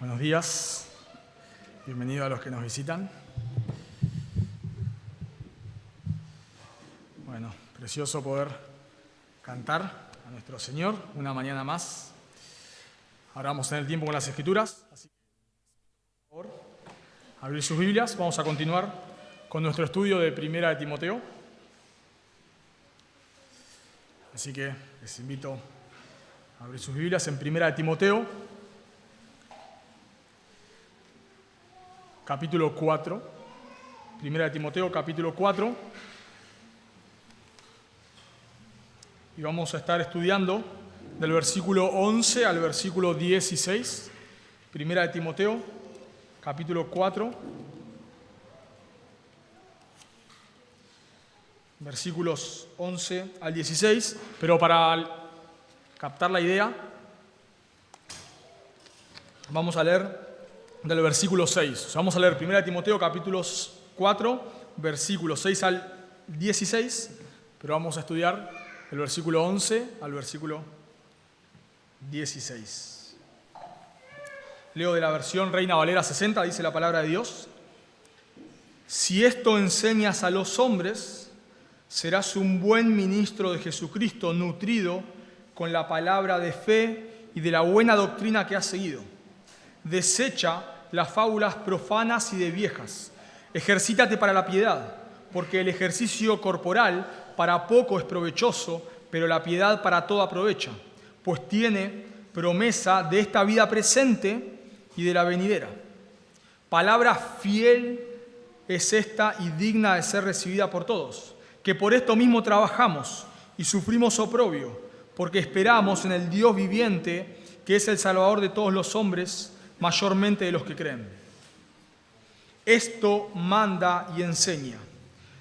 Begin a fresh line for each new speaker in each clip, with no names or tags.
Buenos días, bienvenidos a los que nos visitan. Bueno, precioso poder cantar a nuestro Señor una mañana más. Ahora vamos a tener tiempo con las Escrituras, así que por favor, abrir sus Biblias. Vamos a continuar con nuestro estudio de Primera de Timoteo. Así que les invito a abrir sus Biblias en Primera de Timoteo, capítulo 4, Primera de Timoteo, capítulo 4, y vamos a estar estudiando del versículo 11 al versículo 16, Primera de Timoteo, capítulo 4, versículos 11 al 16, pero para captar la idea, vamos a leer del versículo 6. O sea, vamos a leer 1 Timoteo capítulos 4, versículos 6 al 16, pero vamos a estudiar el versículo 11 al versículo 16. Leo de la versión Reina Valera 60, dice la palabra de Dios: Si esto enseñas a los hombres, serás un buen ministro de Jesucristo, nutrido con la palabra de fe y de la buena doctrina que has seguido. Desecha las fábulas profanas y de viejas. Ejercítate para la piedad, porque el ejercicio corporal para poco es provechoso, pero la piedad para todo aprovecha, pues tiene promesa de esta vida presente y de la venidera. Palabra fiel es esta y digna de ser recibida por todos, que por esto mismo trabajamos y sufrimos oprobio, porque esperamos en el Dios viviente, que es el Salvador de todos los hombres, mayormente de los que creen. Esto manda y enseña.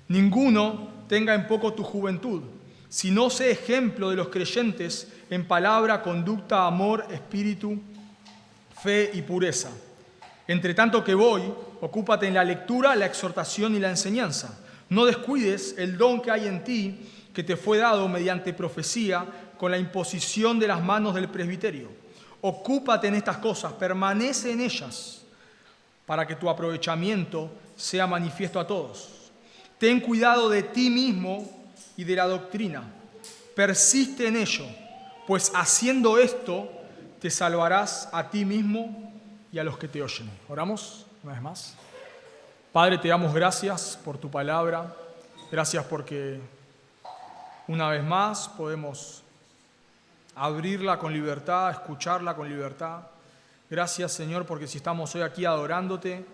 Ninguno tenga en poco tu juventud, sino sé ejemplo de los creyentes en palabra, conducta, amor, espíritu, fe y pureza. Entre tanto que voy, ocúpate en la lectura, la exhortación y la enseñanza. No descuides el don que hay en ti, que te fue dado mediante profecía, con la imposición de las manos del presbiterio. Ocúpate en estas cosas, permanece en ellas, para que tu aprovechamiento sea manifiesto a todos. Ten cuidado de ti mismo y de la doctrina. Persiste en ello, pues haciendo esto te salvarás a ti mismo y a los que te oyen. Oramos una vez más. Padre, te damos gracias por tu palabra. Gracias porque una vez más podemos abrirla con libertad, escucharla con libertad. Gracias, Señor, porque si estamos hoy aquí adorándote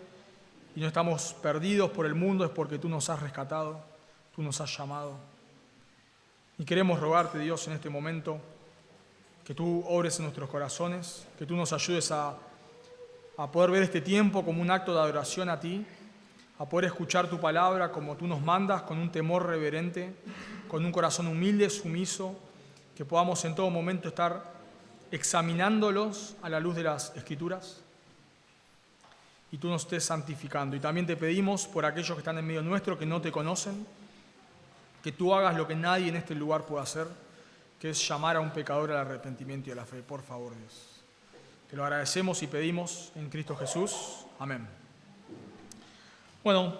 y no estamos perdidos por el mundo, es porque tú nos has rescatado, tú nos has llamado. Y queremos rogarte, Dios, en este momento, que tú obres en nuestros corazones, que tú nos ayudes a poder ver este tiempo como un acto de adoración a ti, a poder escuchar tu palabra como tú nos mandas, con un temor reverente, con un corazón humilde, sumiso, que podamos en todo momento estar examinándolos a la luz de las Escrituras y tú nos estés santificando. Y también te pedimos por aquellos que están en medio nuestro, que no te conocen, que tú hagas lo que nadie en este lugar puede hacer, que es llamar a un pecador al arrepentimiento y a la fe. Por favor, Dios. Te lo agradecemos y pedimos en Cristo Jesús. Amén. Bueno,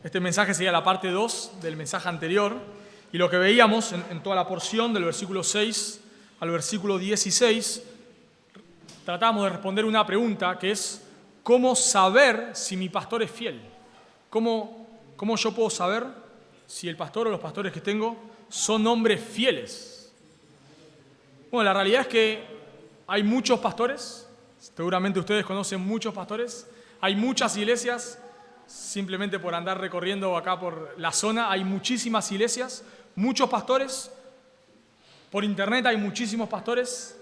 este mensaje sería la parte 2 del mensaje anterior. Y lo que veíamos en toda la porción del versículo 6 al versículo 16, tratamos de responder una pregunta que es: ¿cómo saber si mi pastor es fiel? ¿Cómo yo puedo saber si el pastor o los pastores que tengo son hombres fieles? Bueno, la realidad es que hay muchos pastores, seguramente ustedes conocen muchos pastores, hay muchas iglesias, simplemente por andar recorriendo acá por la zona, hay muchísimas iglesias, muchos pastores, por internet hay muchísimos pastores,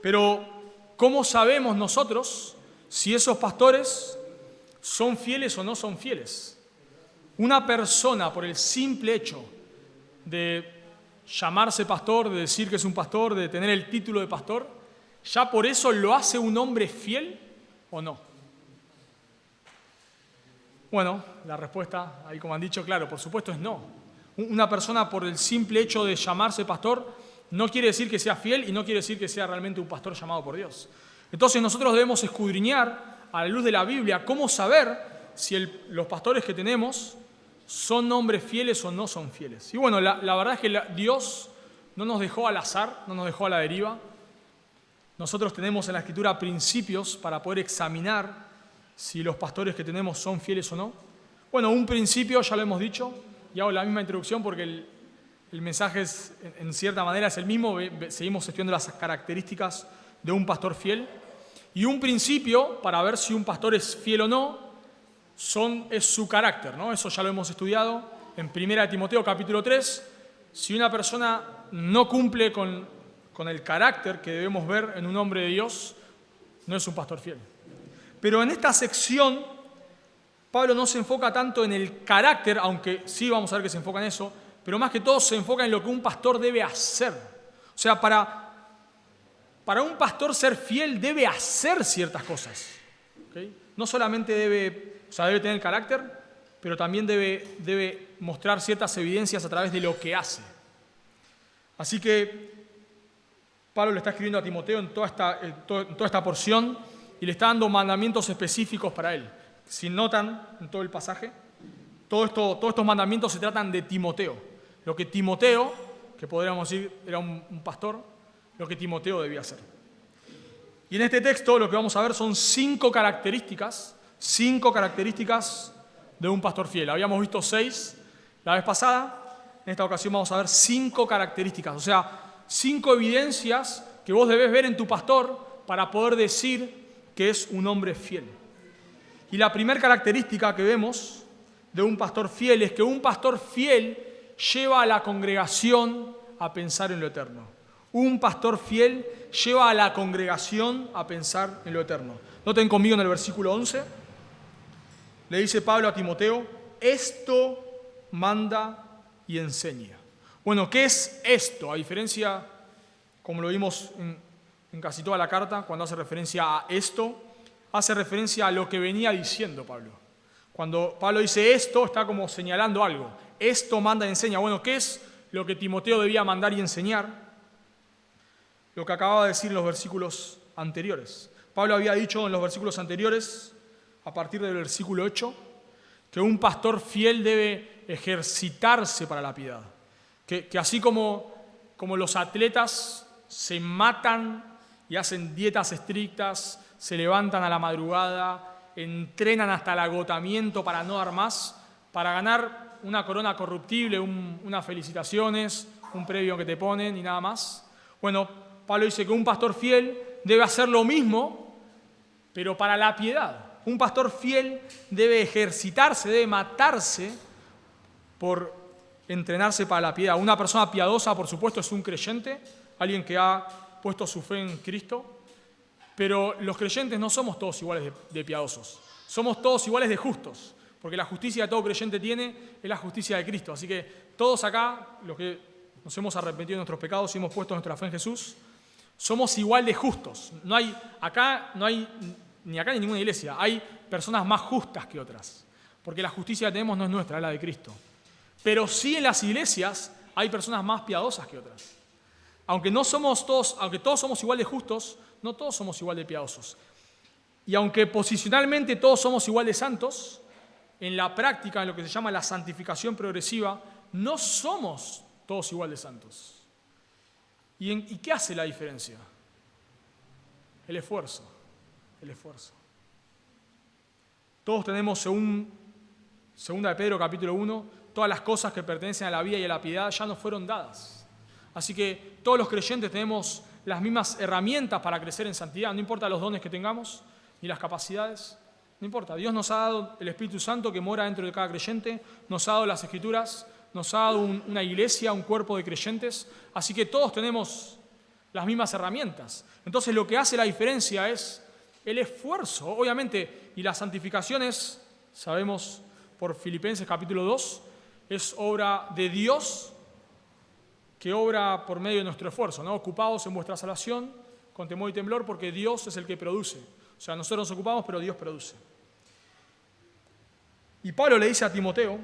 pero ¿cómo sabemos nosotros si esos pastores son fieles o no son fieles? Una persona, por el simple hecho de llamarse pastor, de decir que es un pastor, de tener el título de pastor, ¿ya por eso lo hace un hombre fiel o no? Bueno, la respuesta, ahí como han dicho, claro, por supuesto es no. Una persona por el simple hecho de llamarse pastor no quiere decir que sea fiel y no quiere decir que sea realmente un pastor llamado por Dios. Entonces nosotros debemos escudriñar a la luz de la Biblia cómo saber si los pastores que tenemos son hombres fieles o no son fieles. Y bueno, la verdad es que Dios no nos dejó al azar, no nos dejó a la deriva. Nosotros tenemos en la Escritura principios para poder examinar si los pastores que tenemos son fieles o no. Bueno, un principio, ya lo hemos dicho, y hago la misma introducción porque el mensaje es, en cierta manera es el mismo. Seguimos estudiando las características de un pastor fiel. Y un principio para ver si un pastor es fiel o no es su carácter, ¿no? Eso ya lo hemos estudiado en 1 Timoteo capítulo 3. Si una persona no cumple con el carácter que debemos ver en un hombre de Dios, no es un pastor fiel. Pero en esta sección, Pablo no se enfoca tanto en el carácter, aunque sí vamos a ver que se enfoca en eso, pero más que todo se enfoca en lo que un pastor debe hacer. O sea, para un pastor ser fiel debe hacer ciertas cosas. ¿Okay? No solamente debe tener carácter, pero también debe mostrar ciertas evidencias a través de lo que hace. Así que Pablo le está escribiendo a Timoteo en toda esta porción y le está dando mandamientos específicos para él. Si notan en todo el pasaje, todos estos mandamientos se tratan de Timoteo. Lo que Timoteo, que podríamos decir era un pastor, lo que Timoteo debía hacer. Y en este texto lo que vamos a ver son 5 características de un pastor fiel. Habíamos visto 6 la vez pasada. En esta ocasión vamos a ver 5 características, o sea, 5 evidencias que vos debés ver en tu pastor para poder decir que es un hombre fiel. Y la primera característica que vemos de un pastor fiel es que un pastor fiel lleva a la congregación a pensar en lo eterno. Un pastor fiel lleva a la congregación a pensar en lo eterno. Noten conmigo en el versículo 11. Le dice Pablo a Timoteo, esto manda y enseña. Bueno, ¿qué es esto? A diferencia, como lo vimos en casi toda la carta, cuando hace referencia a esto, hace referencia a lo que venía diciendo Pablo. Cuando Pablo dice esto, está como señalando algo. Esto manda y enseña. Bueno, ¿qué es lo que Timoteo debía mandar y enseñar? Lo que acababa de decir en los versículos anteriores. Pablo había dicho en los versículos anteriores, a partir del versículo 8, que un pastor fiel debe ejercitarse para la piedad. Que así como los atletas se matan y hacen dietas estrictas, se levantan a la madrugada, entrenan hasta el agotamiento para no dar más, para ganar una corona corruptible, unas felicitaciones, un premio que te ponen y nada más. Bueno, Pablo dice que un pastor fiel debe hacer lo mismo, pero para la piedad. Un pastor fiel debe ejercitarse, debe matarse por entrenarse para la piedad. Una persona piadosa, por supuesto, es un creyente, alguien que ha puesto su fe en Cristo, pero los creyentes no somos todos iguales de piadosos. Somos todos iguales de justos, porque la justicia que todo creyente tiene es la justicia de Cristo. Así que todos acá, los que nos hemos arrepentido de nuestros pecados y hemos puesto nuestra fe en Jesús, somos igual de justos. No hay ni acá ni en ninguna iglesia, hay personas más justas que otras, porque la justicia que tenemos no es nuestra, es la de Cristo. Pero sí en las iglesias hay personas más piadosas que otras. Aunque todos somos igual de justos, no todos somos igual de piadosos. Y aunque posicionalmente todos somos igual de santos, en la práctica, en lo que se llama la santificación progresiva, no somos todos igual de santos. ¿Y qué hace la diferencia? El esfuerzo. Todos tenemos, según 2 de Pedro capítulo 1, todas las cosas que pertenecen a la vida y a la piedad ya nos fueron dadas. Así que todos los creyentes tenemos las mismas herramientas para crecer en santidad. No importa los dones que tengamos, ni las capacidades, no importa. Dios nos ha dado el Espíritu Santo que mora dentro de cada creyente, nos ha dado las Escrituras, nos ha dado una iglesia, un cuerpo de creyentes. Así que todos tenemos las mismas herramientas. Entonces lo que hace la diferencia es el esfuerzo, obviamente, y la santificación es, sabemos por Filipenses capítulo 2, es obra de Dios que obra por medio de nuestro esfuerzo, ¿no? Ocupados en vuestra salvación, con temor y temblor, porque Dios es el que produce. O sea, nosotros nos ocupamos, pero Dios produce. Y Pablo le dice a Timoteo,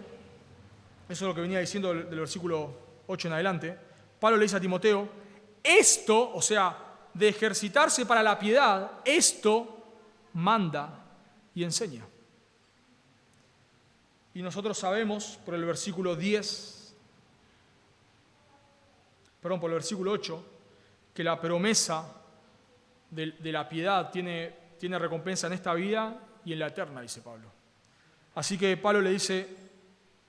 eso es lo que venía diciendo del versículo 8 en adelante, Pablo le dice a Timoteo, esto, o sea, de ejercitarse para la piedad, esto manda y enseña. Y nosotros sabemos por el versículo 8, que la promesa de la piedad tiene recompensa en esta vida y en la eterna, dice Pablo. Así que Pablo le dice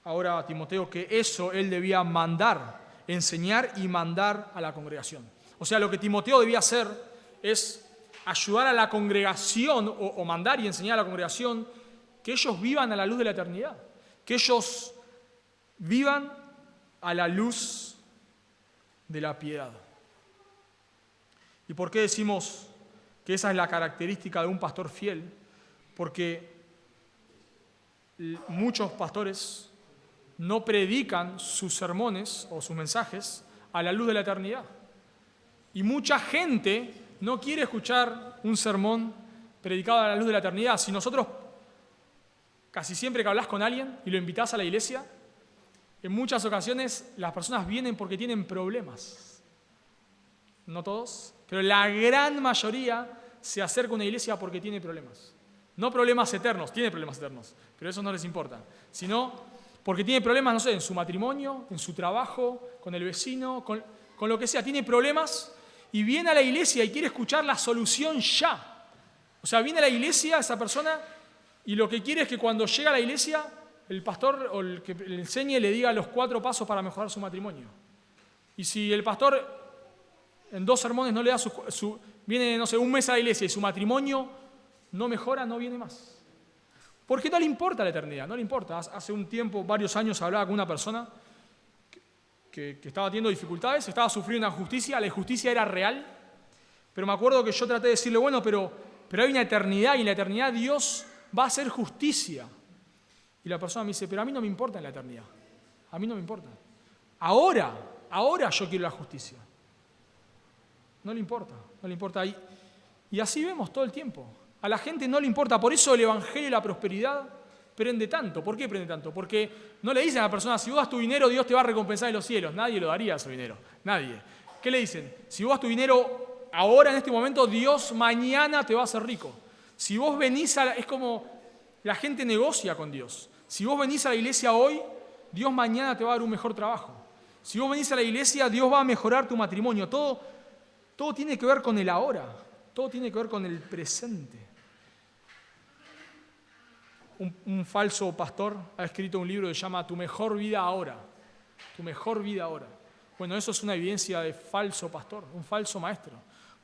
ahora a Timoteo que eso él debía mandar, enseñar y mandar a la congregación. O sea, lo que Timoteo debía hacer es ayudar a la congregación o mandar y enseñar a la congregación que ellos vivan a la luz de la eternidad, que ellos vivan a la luz de la piedad. ¿Y por qué decimos que esa es la característica de un pastor fiel? Porque muchos pastores no predican sus sermones o sus mensajes a la luz de la eternidad. Y mucha gente no quiere escuchar un sermón predicado a la luz de la eternidad. Si nosotros, casi siempre que hablas con alguien y lo invitás a la iglesia, en muchas ocasiones las personas vienen porque tienen problemas. No todos, pero la gran mayoría se acerca a una iglesia porque tiene problemas. No problemas eternos, tiene problemas eternos, pero eso no les importa. Sino porque tiene problemas, no sé, en su matrimonio, en su trabajo, con el vecino, con lo que sea. Tiene problemas y viene a la iglesia y quiere escuchar la solución ya. O sea, viene a la iglesia esa persona y lo que quiere es que cuando llega a la iglesia, el pastor o el que le enseñe le diga los 4 pasos para mejorar su matrimonio. Y si el pastor en 2 sermones no le da viene, no sé, un mes a la iglesia y su matrimonio no mejora, no viene más. Porque no le importa la eternidad, no le importa. Hace un tiempo, varios años, hablaba con una persona que estaba teniendo dificultades, estaba sufriendo injusticia, la injusticia era real, pero me acuerdo que yo traté de decirle, bueno, pero hay una eternidad y en la eternidad Dios va a hacer justicia. Y la persona me dice, pero a mí no me importa en la eternidad, a mí no me importa. Ahora yo quiero la justicia. No le importa. Y así vemos todo el tiempo. A la gente no le importa, por eso el evangelio y la prosperidad prende tanto. ¿Por qué prende tanto? Porque no le dicen a la persona, si vos das tu dinero, Dios te va a recompensar en los cielos. Nadie lo daría ese dinero, nadie. ¿Qué le dicen? Si vos das tu dinero ahora, en este momento, Dios mañana te va a hacer rico. Si vos venís es como la gente negocia con Dios. Si vos venís a la iglesia hoy, Dios mañana te va a dar un mejor trabajo. Si vos venís a la iglesia, Dios va a mejorar tu matrimonio. Todo tiene que ver con el ahora. Todo tiene que ver con el presente. Un falso pastor ha escrito un libro que se llama Tu mejor vida ahora. Tu mejor vida ahora. Bueno, eso es una evidencia de falso pastor, un falso maestro.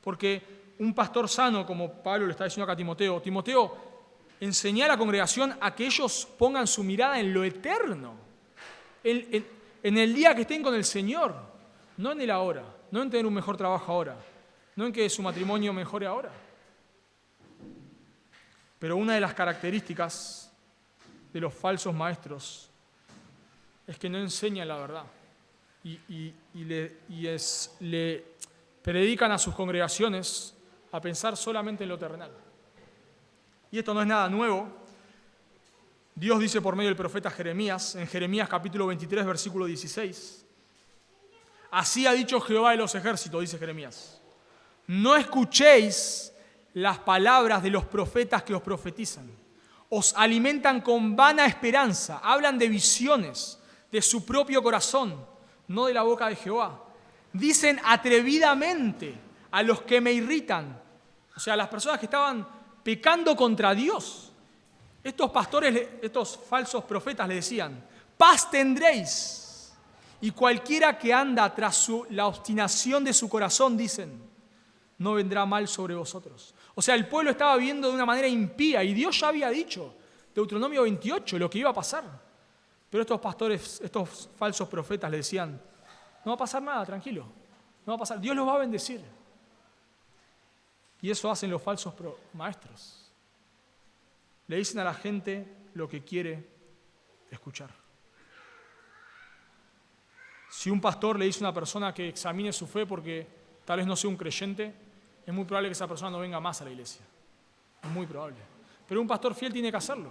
Porque un pastor sano, como Pablo le está diciendo acá a Timoteo, enseña a la congregación a que ellos pongan su mirada en lo eterno, en el día que estén con el Señor, no en el ahora, no en tener un mejor trabajo ahora, no en que su matrimonio mejore ahora. Pero una de las características de los falsos maestros es que no enseñan la verdad y le predican a sus congregaciones a pensar solamente en lo terrenal. Y esto no es nada nuevo. Dios dice por medio del profeta Jeremías, en Jeremías capítulo 23, versículo 16, así ha dicho Jehová de los ejércitos, dice Jeremías, no escuchéis las palabras de los profetas que os profetizan. Os alimentan con vana esperanza, hablan de visiones, de su propio corazón, no de la boca de Jehová. Dicen atrevidamente a los que me irritan, o sea, a las personas que estaban pecando contra Dios. Estos pastores, estos falsos profetas le decían, paz tendréis. Y cualquiera que anda tras la obstinación de su corazón, dicen, no vendrá mal sobre vosotros. O sea, el pueblo estaba viviendo de una manera impía y Dios ya había dicho, Deuteronomio 28, lo que iba a pasar. Pero estos pastores, estos falsos profetas le decían, no va a pasar nada, tranquilo, no va a pasar, Dios los va a bendecir. Y eso hacen los falsos maestros. Le dicen a la gente lo que quiere escuchar. Si un pastor le dice a una persona que examine su fe porque tal vez no sea un creyente, es muy probable que esa persona no venga más a la iglesia. Es muy probable. Pero un pastor fiel tiene que hacerlo.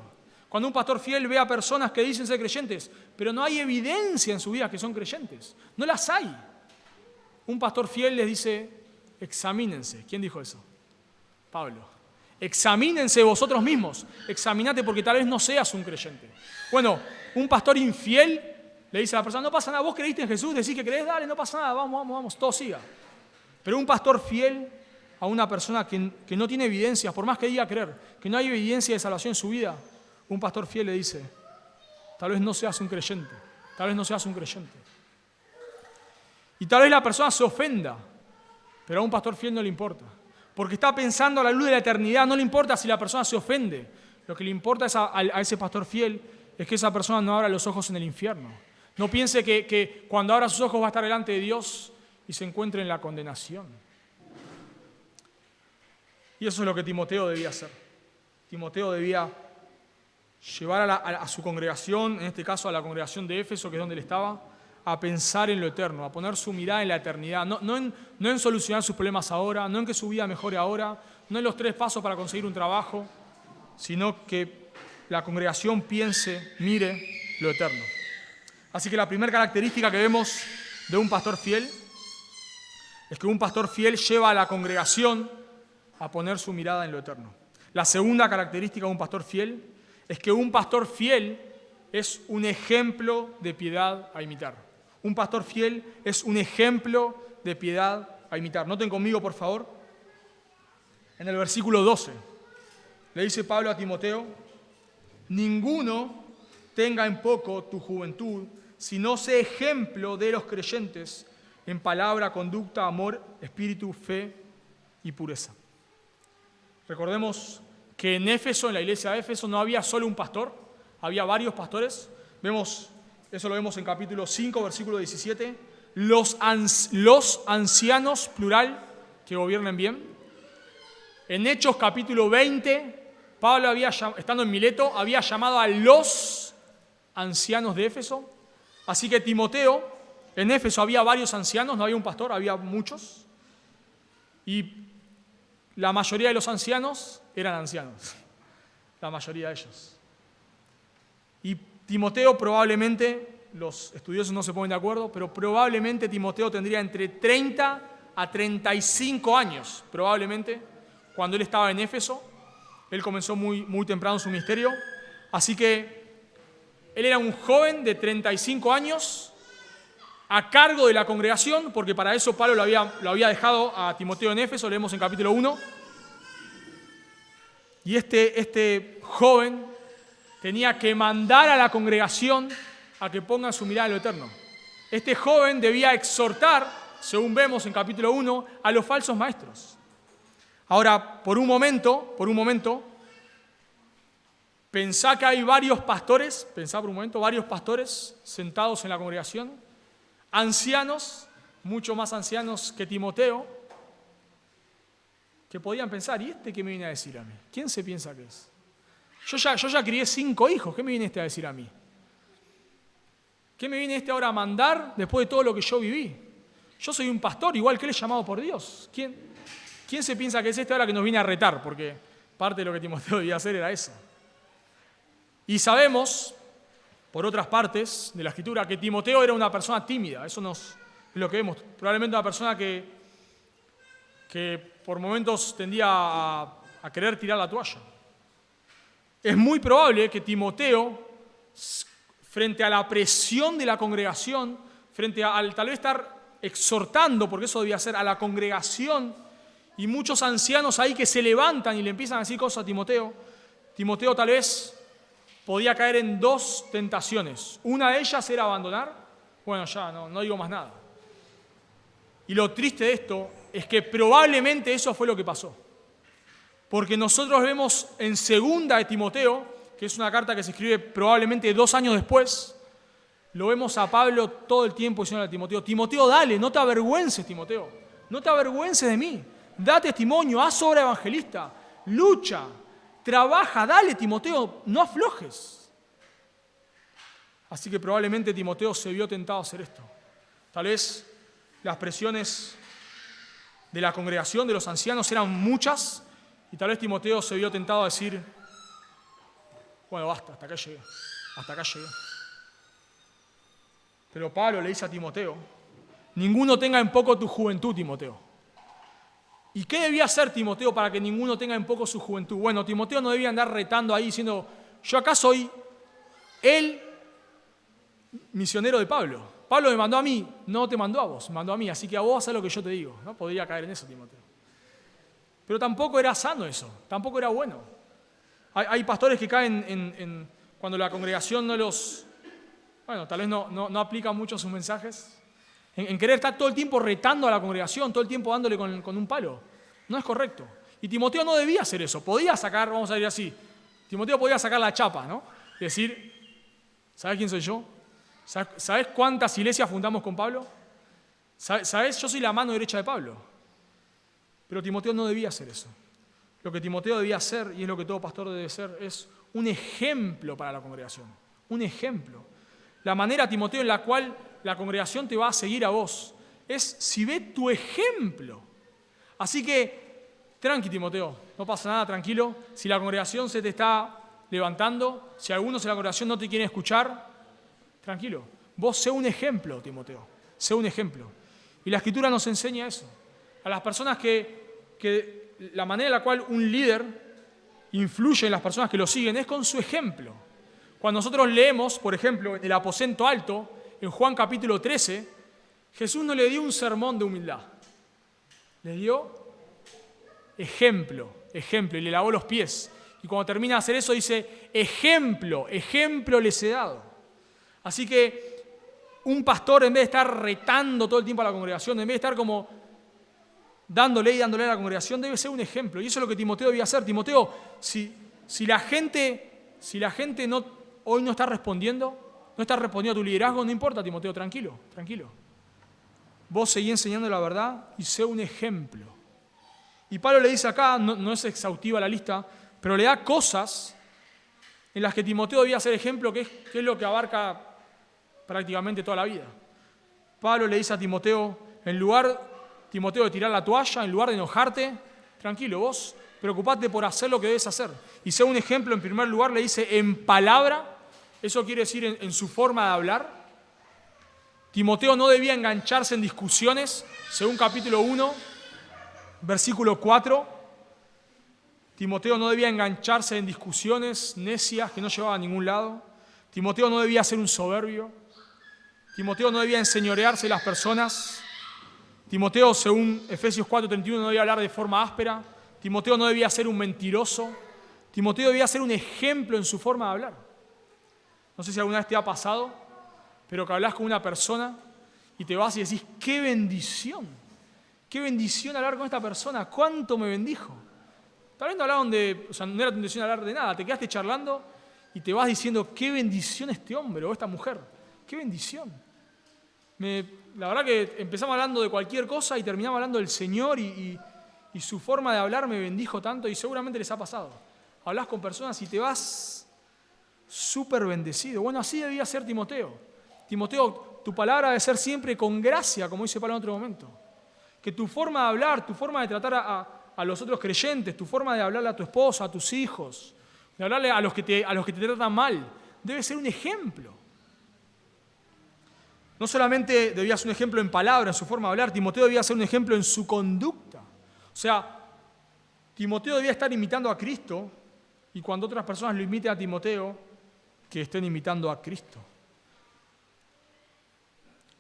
Cuando un pastor fiel ve a personas que dicen ser creyentes, pero no hay evidencia en su vida que son creyentes, no las hay. Un pastor fiel les dice, examínense. ¿Quién dijo eso? Pablo. Examínense vosotros mismos. Examinate porque tal vez no seas un creyente. Bueno, un pastor infiel le dice a la persona, no pasa nada, vos creíste en Jesús, decís que creés, dale, no pasa nada, vamos, todo siga. Pero un pastor fiel a una persona que no tiene evidencias, por más que diga creer, que no hay evidencia de salvación en su vida, un pastor fiel le dice, tal vez no seas un creyente, tal vez no seas un creyente. Y tal vez la persona se ofenda, pero a un pastor fiel no le importa, porque está pensando a la luz de la eternidad, no le importa si la persona se ofende, lo que le importa a ese pastor fiel es que esa persona no abra los ojos en el infierno. No piense que cuando abra sus ojos va a estar delante de Dios y se encuentre en la condenación. Y eso es lo que Timoteo debía hacer. Timoteo debía llevar a su congregación, en este caso a la congregación de Éfeso, que es donde él estaba, a pensar en lo eterno, a poner su mirada en la eternidad, no en solucionar sus problemas ahora, no en que su vida mejore ahora, no en los 3 pasos para conseguir un trabajo, sino que la congregación piense, mire lo eterno. Así que la primera característica que vemos de un pastor fiel es que un pastor fiel lleva a la congregación a poner su mirada en lo eterno. La segunda característica de un pastor fiel es que un pastor fiel es un ejemplo de piedad a imitar. Un pastor fiel es un ejemplo de piedad a imitar. Noten conmigo, por favor, en el versículo 12, le dice Pablo a Timoteo, ninguno tenga en poco tu juventud, sino sé ejemplo de los creyentes en palabra, conducta, amor, espíritu, fe y pureza. Recordemos que en Éfeso, en la iglesia de Éfeso, no había solo un pastor, había varios pastores. Eso lo vemos en capítulo 5, versículo 17. Los ancianos, plural, que gobiernen bien. En Hechos capítulo 20, Pablo estando en Mileto, había llamado a los ancianos de Éfeso. Así que Timoteo, en Éfeso había varios ancianos, no había un pastor, había muchos. Y la mayoría de los ancianos eran ancianos, la mayoría de ellos. Y Timoteo probablemente, los estudiosos no se ponen de acuerdo, pero probablemente Timoteo tendría entre 30 a 35 años, probablemente, cuando él estaba en Éfeso. Él comenzó muy temprano su ministerio, así que él era un joven de 35 años a cargo de la congregación, porque para eso Pablo lo había dejado a Timoteo en Éfeso, leemos en capítulo 1. Y este joven tenía que mandar a la congregación a que pongan su mirada en lo eterno. Este joven debía exhortar, según vemos en capítulo 1, a los falsos maestros. Ahora, por un momento, pensá que hay varios pastores sentados en la congregación, ancianos, mucho más ancianos que Timoteo, que podían pensar, ¿y este qué me viene a decir a mí? ¿Quién se piensa que es? Yo ya crié 5 hijos, ¿qué me viene este a decir a mí? ¿Qué me viene este ahora a mandar después de todo lo que yo viví? Yo soy un pastor, igual que él es llamado por Dios. ¿Quién se piensa que es este ahora que nos viene a retar? Porque parte de lo que Timoteo debía hacer era eso. Y sabemos, por otras partes de la Escritura, que Timoteo era una persona tímida. Eso es lo que vemos. Probablemente una persona que por momentos tendía a querer tirar la toalla. Es muy probable que Timoteo, frente a la presión de la congregación, frente al tal vez estar exhortando, porque eso debía ser, a la congregación, y muchos ancianos ahí que se levantan y le empiezan a decir cosas a Timoteo, Timoteo tal vez podía caer en 2 tentaciones. Una de ellas era abandonar. Bueno, ya no digo más nada. Y lo triste de esto es que probablemente eso fue lo que pasó. Porque nosotros vemos en 2 de Timoteo, que es una carta que se escribe probablemente 2 años después, lo vemos a Pablo todo el tiempo diciendo a Timoteo, Timoteo, dale, no te avergüences, Timoteo, no te avergüences de mí, da testimonio, haz obra evangelista, lucha, trabaja, dale, Timoteo, no aflojes. Así que probablemente Timoteo se vio tentado a hacer esto. Tal vez las presiones de la congregación, de los ancianos, eran muchas, y tal vez Timoteo se vio tentado a decir, bueno, basta, hasta acá llegué. Pero Pablo le dice a Timoteo, ninguno tenga en poco tu juventud, Timoteo. ¿Y qué debía hacer Timoteo para que ninguno tenga en poco su juventud? Bueno, Timoteo no debía andar retando ahí diciendo, yo acá soy el misionero de Pablo. Pablo me mandó a mí, no te mandó a vos, me mandó a mí, así que a vos haz lo que yo te digo. No podría caer en eso, Timoteo. Pero tampoco era sano eso, tampoco era bueno. Hay pastores que caen cuando la congregación no los... Bueno, tal vez no aplican mucho sus mensajes. En querer estar todo el tiempo retando a la congregación, todo el tiempo dándole con un palo. No es correcto. Y Timoteo no debía hacer eso. Podía sacar, vamos a decir así, Timoteo podía sacar la chapa, ¿no? Y decir, ¿sabes quién soy yo? ¿Sabes cuántas iglesias fundamos con Pablo? ¿Sabes? Yo soy la mano derecha de Pablo. Pero Timoteo no debía hacer eso. Lo que Timoteo debía hacer, y es lo que todo pastor debe ser, es un ejemplo para la congregación. Un ejemplo. La manera, Timoteo, en la cual la congregación te va a seguir a vos es si ve tu ejemplo. Así que, tranqui, Timoteo, no pasa nada, tranquilo. Si la congregación se te está levantando, si algunos en la congregación no te quieren escuchar, tranquilo. Vos sé un ejemplo, Timoteo. Sé un ejemplo. Y la Escritura nos enseña eso. A las personas que la manera en la cual un líder influye en las personas que lo siguen es con su ejemplo. Cuando nosotros leemos, por ejemplo, en el aposento alto, en Juan capítulo 13, Jesús no le dio un sermón de humildad. Le dio ejemplo, y le lavó los pies. Y cuando termina de hacer eso dice, ejemplo les he dado. Así que un pastor, en vez de estar retando todo el tiempo a la congregación, en vez de estar como dándole a la congregación, debe ser un ejemplo. Y eso es lo que Timoteo debía hacer. Timoteo, si la gente hoy no está respondiendo a tu liderazgo, no importa, Timoteo, tranquilo. Vos seguí enseñando la verdad y sé un ejemplo. Y Pablo le dice acá, no es exhaustiva la lista, pero le da cosas en las que Timoteo debía ser ejemplo, que es lo que abarca prácticamente toda la vida. Pablo le dice a Timoteo, en lugar, Timoteo, de tirar la toalla, en lugar de enojarte, tranquilo, vos preocupate por hacer lo que debes hacer. Y sé un ejemplo, en primer lugar, le dice en palabra, eso quiere decir en su forma de hablar. Timoteo no debía engancharse en discusiones, según capítulo 1, versículo 4. Timoteo no debía engancharse en discusiones necias que no llevaban a ningún lado. Timoteo no debía ser un soberbio. Timoteo no debía enseñorearse de las personas. Timoteo, según Efesios 4:31, no debía hablar de forma áspera. Timoteo no debía ser un mentiroso. Timoteo debía ser un ejemplo en su forma de hablar. No sé si alguna vez te ha pasado, pero que hablas con una persona y te vas y decís, ¡qué bendición! ¡Qué bendición hablar con esta persona! ¡Cuánto me bendijo! Tal vez no hablaron no era tu intención hablar de nada, te quedaste charlando y te vas diciendo, ¡qué bendición este hombre o esta mujer! ¡Qué bendición! La verdad que empezamos hablando de cualquier cosa y terminamos hablando del Señor y su forma de hablar me bendijo tanto y seguramente les ha pasado. Hablas con personas y te vas súper bendecido. Bueno, así debía ser Timoteo. Timoteo, tu palabra debe ser siempre con gracia, como dice Pablo en otro momento. Que tu forma de hablar, tu forma de tratar a los otros creyentes, tu forma de hablarle a tu esposa, a tus hijos, de hablarle a los que te tratan mal, debe ser un ejemplo. No solamente debía ser un ejemplo en palabras, en su forma de hablar, Timoteo debía ser un ejemplo en su conducta. O sea, Timoteo debía estar imitando a Cristo y cuando otras personas lo imiten a Timoteo, que estén imitando a Cristo.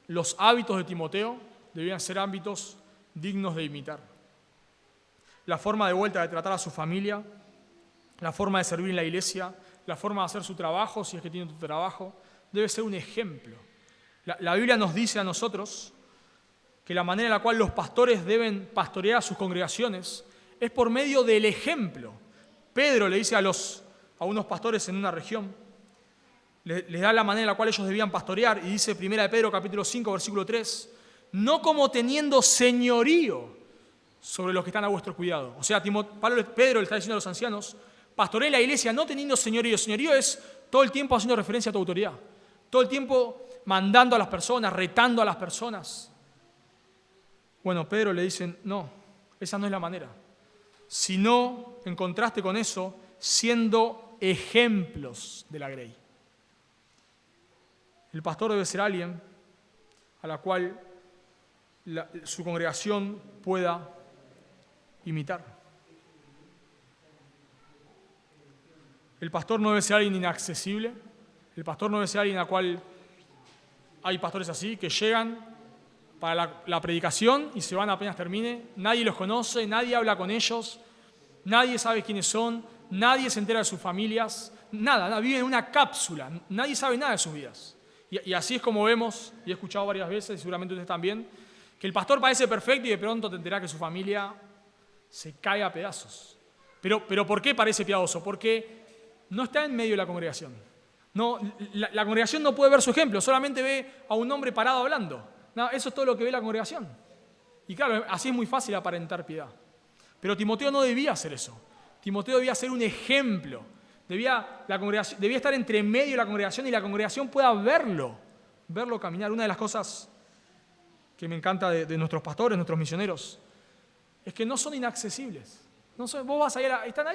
Los hábitos de Timoteo debían ser ámbitos dignos de imitar. La forma de vuelta de tratar a su familia, la forma de servir en la iglesia, la forma de hacer su trabajo, si es que tiene tu trabajo, debe ser un ejemplo. La Biblia nos dice a nosotros que la manera en la cual los pastores deben pastorear a sus congregaciones es por medio del ejemplo. Pedro le dice a unos pastores en una región, les da la manera en la cual ellos debían pastorear, y dice 1 Pedro capítulo 5, versículo 3, no como teniendo señorío sobre los que están a vuestro cuidado. O sea, Pedro le está diciendo a los ancianos, pastoree la iglesia no teniendo señorío. Señorío es todo el tiempo haciendo referencia a tu autoridad, todo el tiempo mandando a las personas, retando a las personas. Bueno, Pedro le dice, no, esa no es la manera. Sino, en contraste con eso, siendo ejemplos de la grey. El pastor debe ser alguien a la cual su congregación pueda imitar. El pastor no debe ser alguien inaccesible. El pastor no debe ser alguien a cual hay pastores así que llegan para la predicación y se van apenas termine. Nadie los conoce, nadie habla con ellos, nadie sabe quiénes son, nadie se entera de sus familias, nada, viven en una cápsula, nadie sabe nada de sus vidas. Y así es como vemos, y he escuchado varias veces, y seguramente ustedes también, que el pastor parece perfecto y de pronto te enterás que su familia se cae a pedazos. Pero ¿por qué parece piadoso? Porque no está en medio de la congregación. No, la congregación no puede ver su ejemplo, solamente ve a un hombre parado hablando. No, eso es todo lo que ve la congregación. Y claro, así es muy fácil aparentar piedad. Pero Timoteo no debía hacer eso. Timoteo debía ser un ejemplo. Debía estar entre medio de la congregación y la congregación pueda verlo caminar. Una de las cosas que me encanta de nuestros pastores, nuestros misioneros, es que no son inaccesibles. Vos vas a ir, están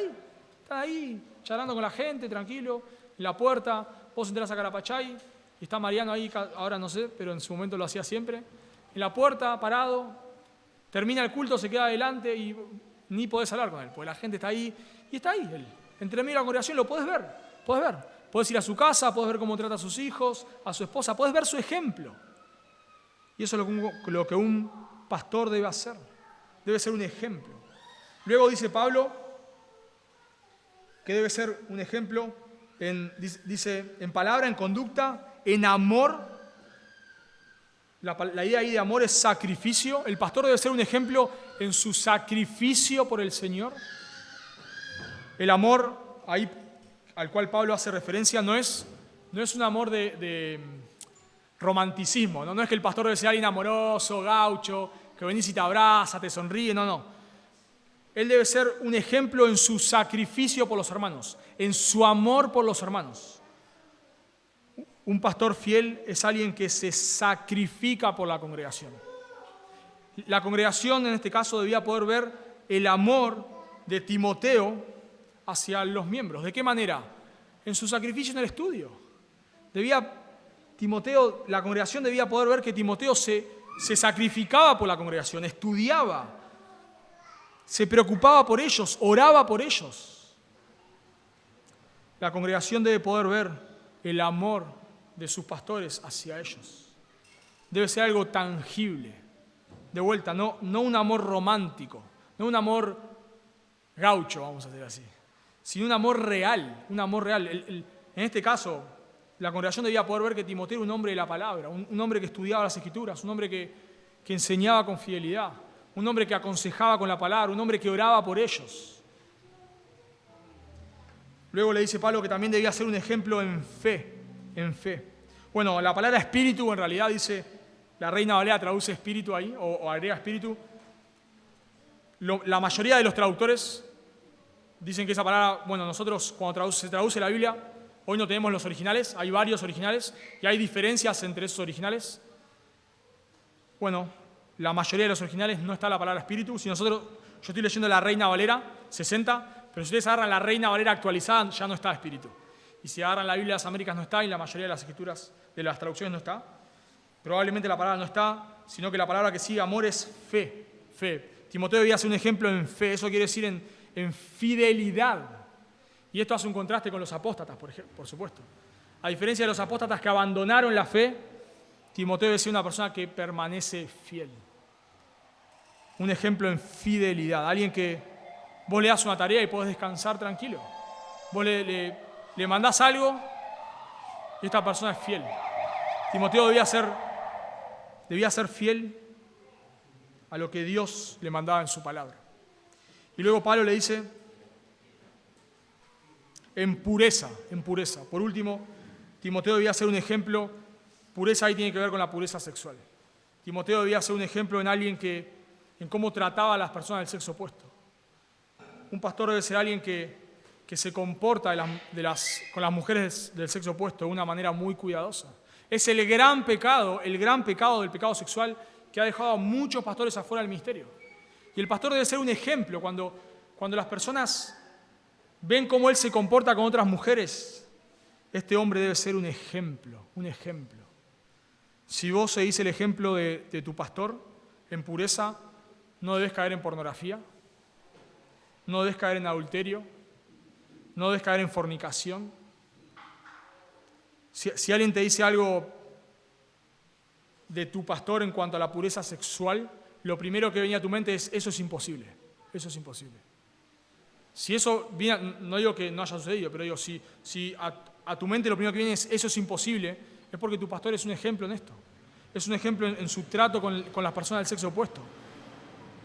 ahí charlando con la gente, tranquilo, en la puerta, vos entras a Carapachay y está Mariano ahí, ahora no sé, pero en su momento lo hacía siempre, en la puerta, parado, termina el culto, se queda adelante y ni podés hablar con él, porque la gente está ahí y está ahí él. Entre medio de la congregación lo podés ver. Podés ir a su casa, podés ver cómo trata a sus hijos, a su esposa, podés ver su ejemplo. Y eso es lo que un pastor debe hacer. Debe ser un ejemplo. Luego dice Pablo que debe ser un ejemplo dice en palabra, en conducta, en amor. La idea ahí de amor es sacrificio. El pastor debe ser un ejemplo en su sacrificio por el Señor. El amor ahí al cual Pablo hace referencia no es un amor de romanticismo. No es que el pastor debe ser alguien amoroso, gaucho, que venís y te abraza, te sonríe. No. Él debe ser un ejemplo en su sacrificio por los hermanos, en su amor por los hermanos. Un pastor fiel es alguien que se sacrifica por la congregación. La congregación, en este caso, debía poder ver el amor de Timoteo hacia los miembros. ¿De qué manera? En su sacrificio en el estudio. La congregación debía poder ver que Timoteo se sacrificaba por la congregación, estudiaba, se preocupaba por ellos, oraba por ellos. La congregación debe poder ver el amor de sus pastores hacia ellos. Debe ser algo tangible. De vuelta, no un amor romántico, no un amor gaucho, vamos a decir así, sino un amor real. En este caso, la congregación debía poder ver que Timoteo era un hombre de la palabra, un hombre que estudiaba las Escrituras, un hombre que enseñaba con fidelidad, un hombre que aconsejaba con la palabra, un hombre que oraba por ellos. Luego le dice Pablo que también debía ser un ejemplo en fe. Bueno, la palabra espíritu en realidad dice, la Reina Valera traduce espíritu ahí, o agrega espíritu. La mayoría de los traductores dicen que esa palabra, bueno, nosotros cuando se traduce la Biblia, hoy no tenemos los originales, hay varios originales y hay diferencias entre esos originales. Bueno, la mayoría de los originales no está la palabra espíritu. Yo estoy leyendo la Reina Valera 60, pero si ustedes agarran la Reina Valera actualizada, ya no está espíritu. Y si agarran la Biblia de las Américas no está, y la mayoría de las escrituras, de las traducciones no está. Probablemente la palabra no está, sino que la palabra que sigue amor es fe. Timoteo debía ser un ejemplo en fe, eso quiere decir en fidelidad. Y esto hace un contraste con los apóstatas, por supuesto. A diferencia de los apóstatas que abandonaron la fe, Timoteo debe ser una persona que permanece fiel. Un ejemplo en fidelidad. Alguien que vos le das una tarea y podés descansar tranquilo. Vos le mandás algo y esta persona es fiel. Timoteo debía ser fiel a lo que Dios le mandaba en su palabra. Y luego Pablo le dice, en pureza. Por último, Timoteo debía ser un ejemplo. Pureza ahí tiene que ver con la pureza sexual. Timoteo debía ser un ejemplo en alguien en cómo trataba a las personas del sexo opuesto. Un pastor debe ser alguien que se comporta con las mujeres del sexo opuesto de una manera muy cuidadosa. Es el gran pecado del pecado sexual que ha dejado a muchos pastores afuera del ministerio. Y el pastor debe ser un ejemplo cuando las personas ven cómo él se comporta con otras mujeres. Este hombre debe ser un ejemplo. Si vos seguís el ejemplo de tu pastor en pureza, no debes caer en pornografía, no debes caer en adulterio, no debes caer en fornicación. Si alguien te dice algo de tu pastor en cuanto a la pureza sexual, lo primero que venía a tu mente es, eso es imposible, eso es imposible. Si eso viene, no digo que no haya sucedido, pero digo, si a tu mente lo primero que viene es, eso es imposible, es porque tu pastor es un ejemplo en esto. Es un ejemplo en su trato con las personas del sexo opuesto.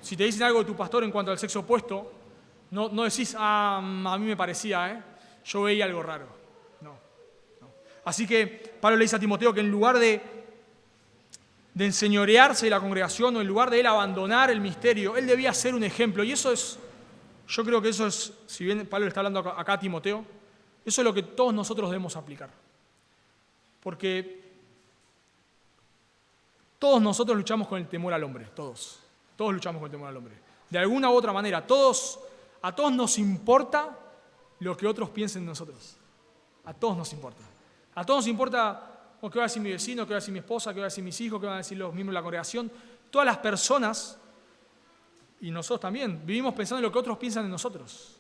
Si te dicen algo de tu pastor en cuanto al sexo opuesto, no decís, a mí me parecía, yo veía algo raro. No. Así que Pablo le dice a Timoteo que en lugar de enseñorearse de la congregación o en lugar de él abandonar el misterio, él debía ser un ejemplo. Y eso es, yo creo que eso es, si bien Pablo le está hablando acá a Timoteo, eso es lo que todos nosotros debemos aplicar. Porque todos nosotros luchamos con el temor al hombre, todos luchamos con el temor al hombre. De alguna u otra manera, a todos nos importa lo que otros piensen de nosotros. A todos nos importa. A todos nos importa qué va a decir mi vecino, qué va a decir mi esposa, qué va a decir mis hijos, qué van a decir los miembros de la congregación. Todas las personas, y nosotros también, vivimos pensando en lo que otros piensan de nosotros.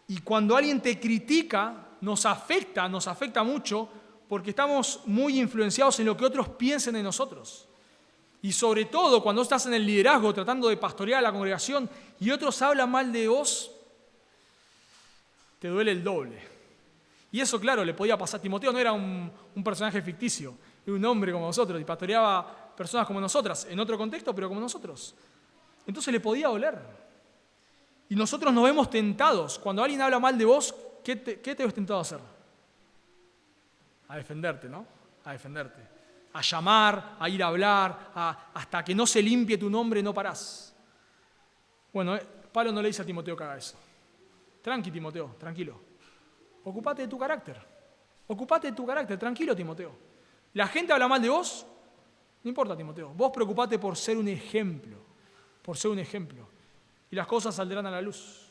Y cuando alguien te critica, nos afecta mucho, porque estamos muy influenciados en lo que otros piensen de nosotros. Y sobre todo cuando estás en el liderazgo tratando de pastorear a la congregación y otros hablan mal de vos, te duele el doble. Y eso, claro, le podía pasar. Timoteo no era un personaje ficticio, era un hombre como nosotros y pastoreaba personas como nosotras, en otro contexto, pero como nosotros. Entonces le podía doler. Y nosotros nos vemos tentados. Cuando alguien habla mal de vos, ¿qué te ves tentado a hacer? A defenderte, ¿no? A defenderte. A llamar, a ir a hablar, hasta que no se limpie tu nombre no parás. Bueno, Pablo no le dice a Timoteo que haga eso. Tranqui, Timoteo, tranquilo. Ocupate de tu carácter. Ocupate de tu carácter, tranquilo, Timoteo. La gente habla mal de vos, no importa, Timoteo. Vos preocupate por ser un ejemplo. Por ser un ejemplo. Y las cosas saldrán a la luz.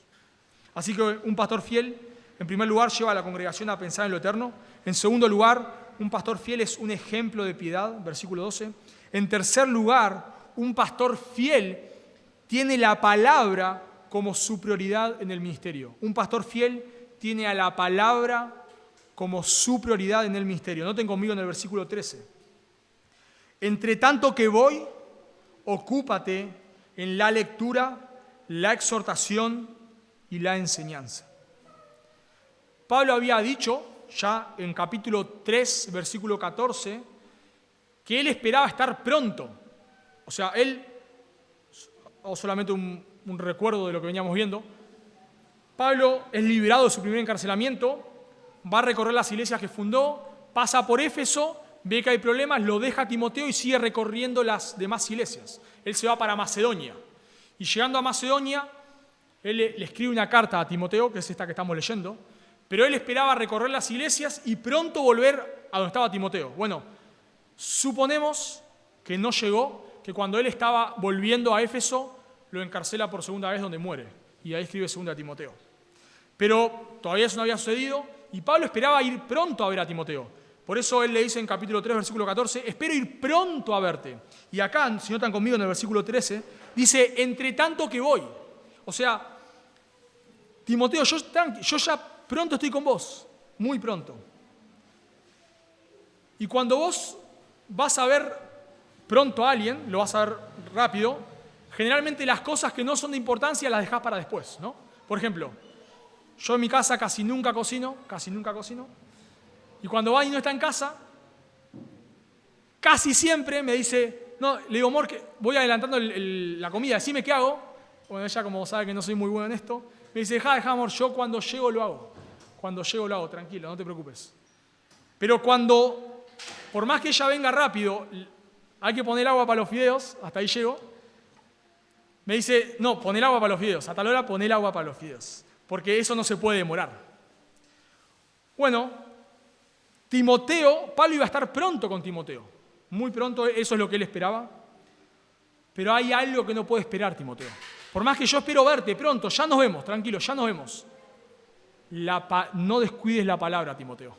Así que un pastor fiel, en primer lugar, lleva a la congregación a pensar en lo eterno. En segundo lugar, un pastor fiel es un ejemplo de piedad, versículo 12. En tercer lugar, un pastor fiel tiene la palabra como su prioridad en el ministerio. Un pastor fiel tiene a la palabra como su prioridad en el ministerio. Noten conmigo en el versículo 13. Entre tanto que voy, ocúpate en la lectura, la exhortación y la enseñanza. Pablo había dicho ya en capítulo 3, versículo 14, que él esperaba estar pronto. O sea, él, o solamente un recuerdo de lo que veníamos viendo, Pablo es liberado de su primer encarcelamiento, va a recorrer las iglesias que fundó, pasa por Éfeso, ve que hay problemas, lo deja a Timoteo y sigue recorriendo las demás iglesias. Él se va para Macedonia. Y llegando a Macedonia, él le escribe una carta a Timoteo, que es esta que estamos leyendo, pero él esperaba recorrer las iglesias y pronto volver a donde estaba Timoteo. Bueno, suponemos que no llegó, que cuando él estaba volviendo a Éfeso, lo encarcela por segunda vez donde muere. Y ahí escribe segunda a Timoteo. Pero todavía eso no había sucedido y Pablo esperaba ir pronto a ver a Timoteo. Por eso él le dice en capítulo 3, versículo 14, espero ir pronto a verte. Y acá, si notan conmigo en el versículo 13, dice, entre tanto que voy. O sea, Timoteo, yo ya pronto estoy con vos, muy pronto. Y cuando vos vas a ver pronto a alguien, lo vas a ver rápido, generalmente las cosas que no son de importancia las dejás para después, ¿no? Por ejemplo, yo en mi casa casi nunca cocino, y cuando va y no está en casa, casi siempre me dice, no, le digo, amor, que voy adelantando la comida, decime qué hago. Bueno, ella como sabe que no soy muy bueno en esto, me dice, deja, amor, yo cuando llego lo hago. Cuando llego lo hago, tranquilo, no te preocupes. Pero por más que ella venga rápido, hay que poner agua para los fideos, hasta ahí llego, me dice, no, pon el agua para los fideos, a tal hora pon el agua para los fideos, porque eso no se puede demorar. Bueno, Timoteo, Pablo iba a estar pronto con Timoteo, muy pronto, eso es lo que él esperaba, pero hay algo que no puede esperar Timoteo. Por más que yo espero verte pronto, ya nos vemos, tranquilo, ya nos vemos. No descuides la palabra, Timoteo.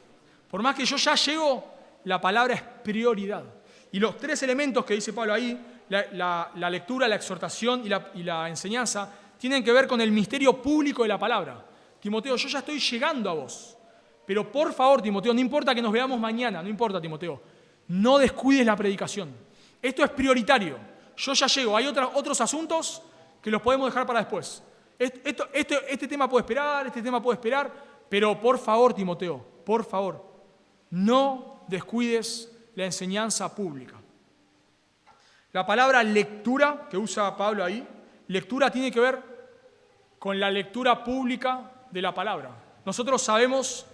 Por más que yo ya llego, la palabra es prioridad. Y los tres elementos que dice Pablo ahí, la lectura, la exhortación y la enseñanza tienen que ver con el misterio público de la palabra. Timoteo, yo ya estoy llegando a vos, pero por favor, Timoteo, no importa que nos veamos mañana, no importa, Timoteo, no descuides la predicación. Esto es prioritario. Yo ya llego. Hay otros asuntos que los podemos dejar para después. Este tema puede esperar, pero por favor, Timoteo, por favor, no descuides la enseñanza pública. La palabra lectura que usa Pablo ahí, lectura tiene que ver con la lectura pública de la palabra. Nosotros sabemos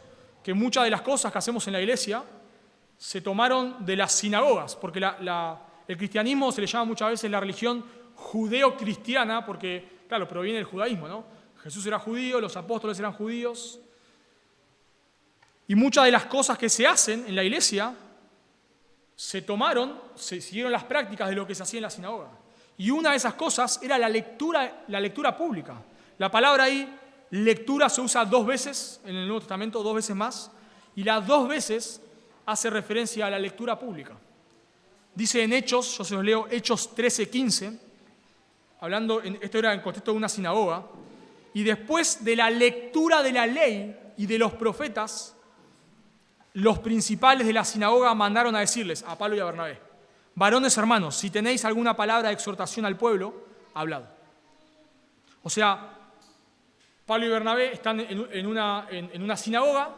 que muchas de las cosas que hacemos en la iglesia se tomaron de las sinagogas, porque el cristianismo se le llama muchas veces la religión judeo-cristiana, porque, claro, proviene del judaísmo, ¿no? Jesús era judío, los apóstoles eran judíos, y muchas de las cosas que se hacen en la iglesia se siguieron las prácticas de lo que se hacía en la sinagoga. Y una de esas cosas era la lectura pública. La palabra ahí, lectura, se usa 2 veces en el Nuevo Testamento, 2 veces más, y las 2 veces hace referencia a la lectura pública. Dice en Hechos, yo se los leo, Hechos 13:15, esto era en contexto de una sinagoga, y después de la lectura de la ley y de los profetas, los principales de la sinagoga mandaron a decirles, a Pablo y a Bernabé, varones hermanos, si tenéis alguna palabra de exhortación al pueblo, hablad. O sea, Pablo y Bernabé están en una sinagoga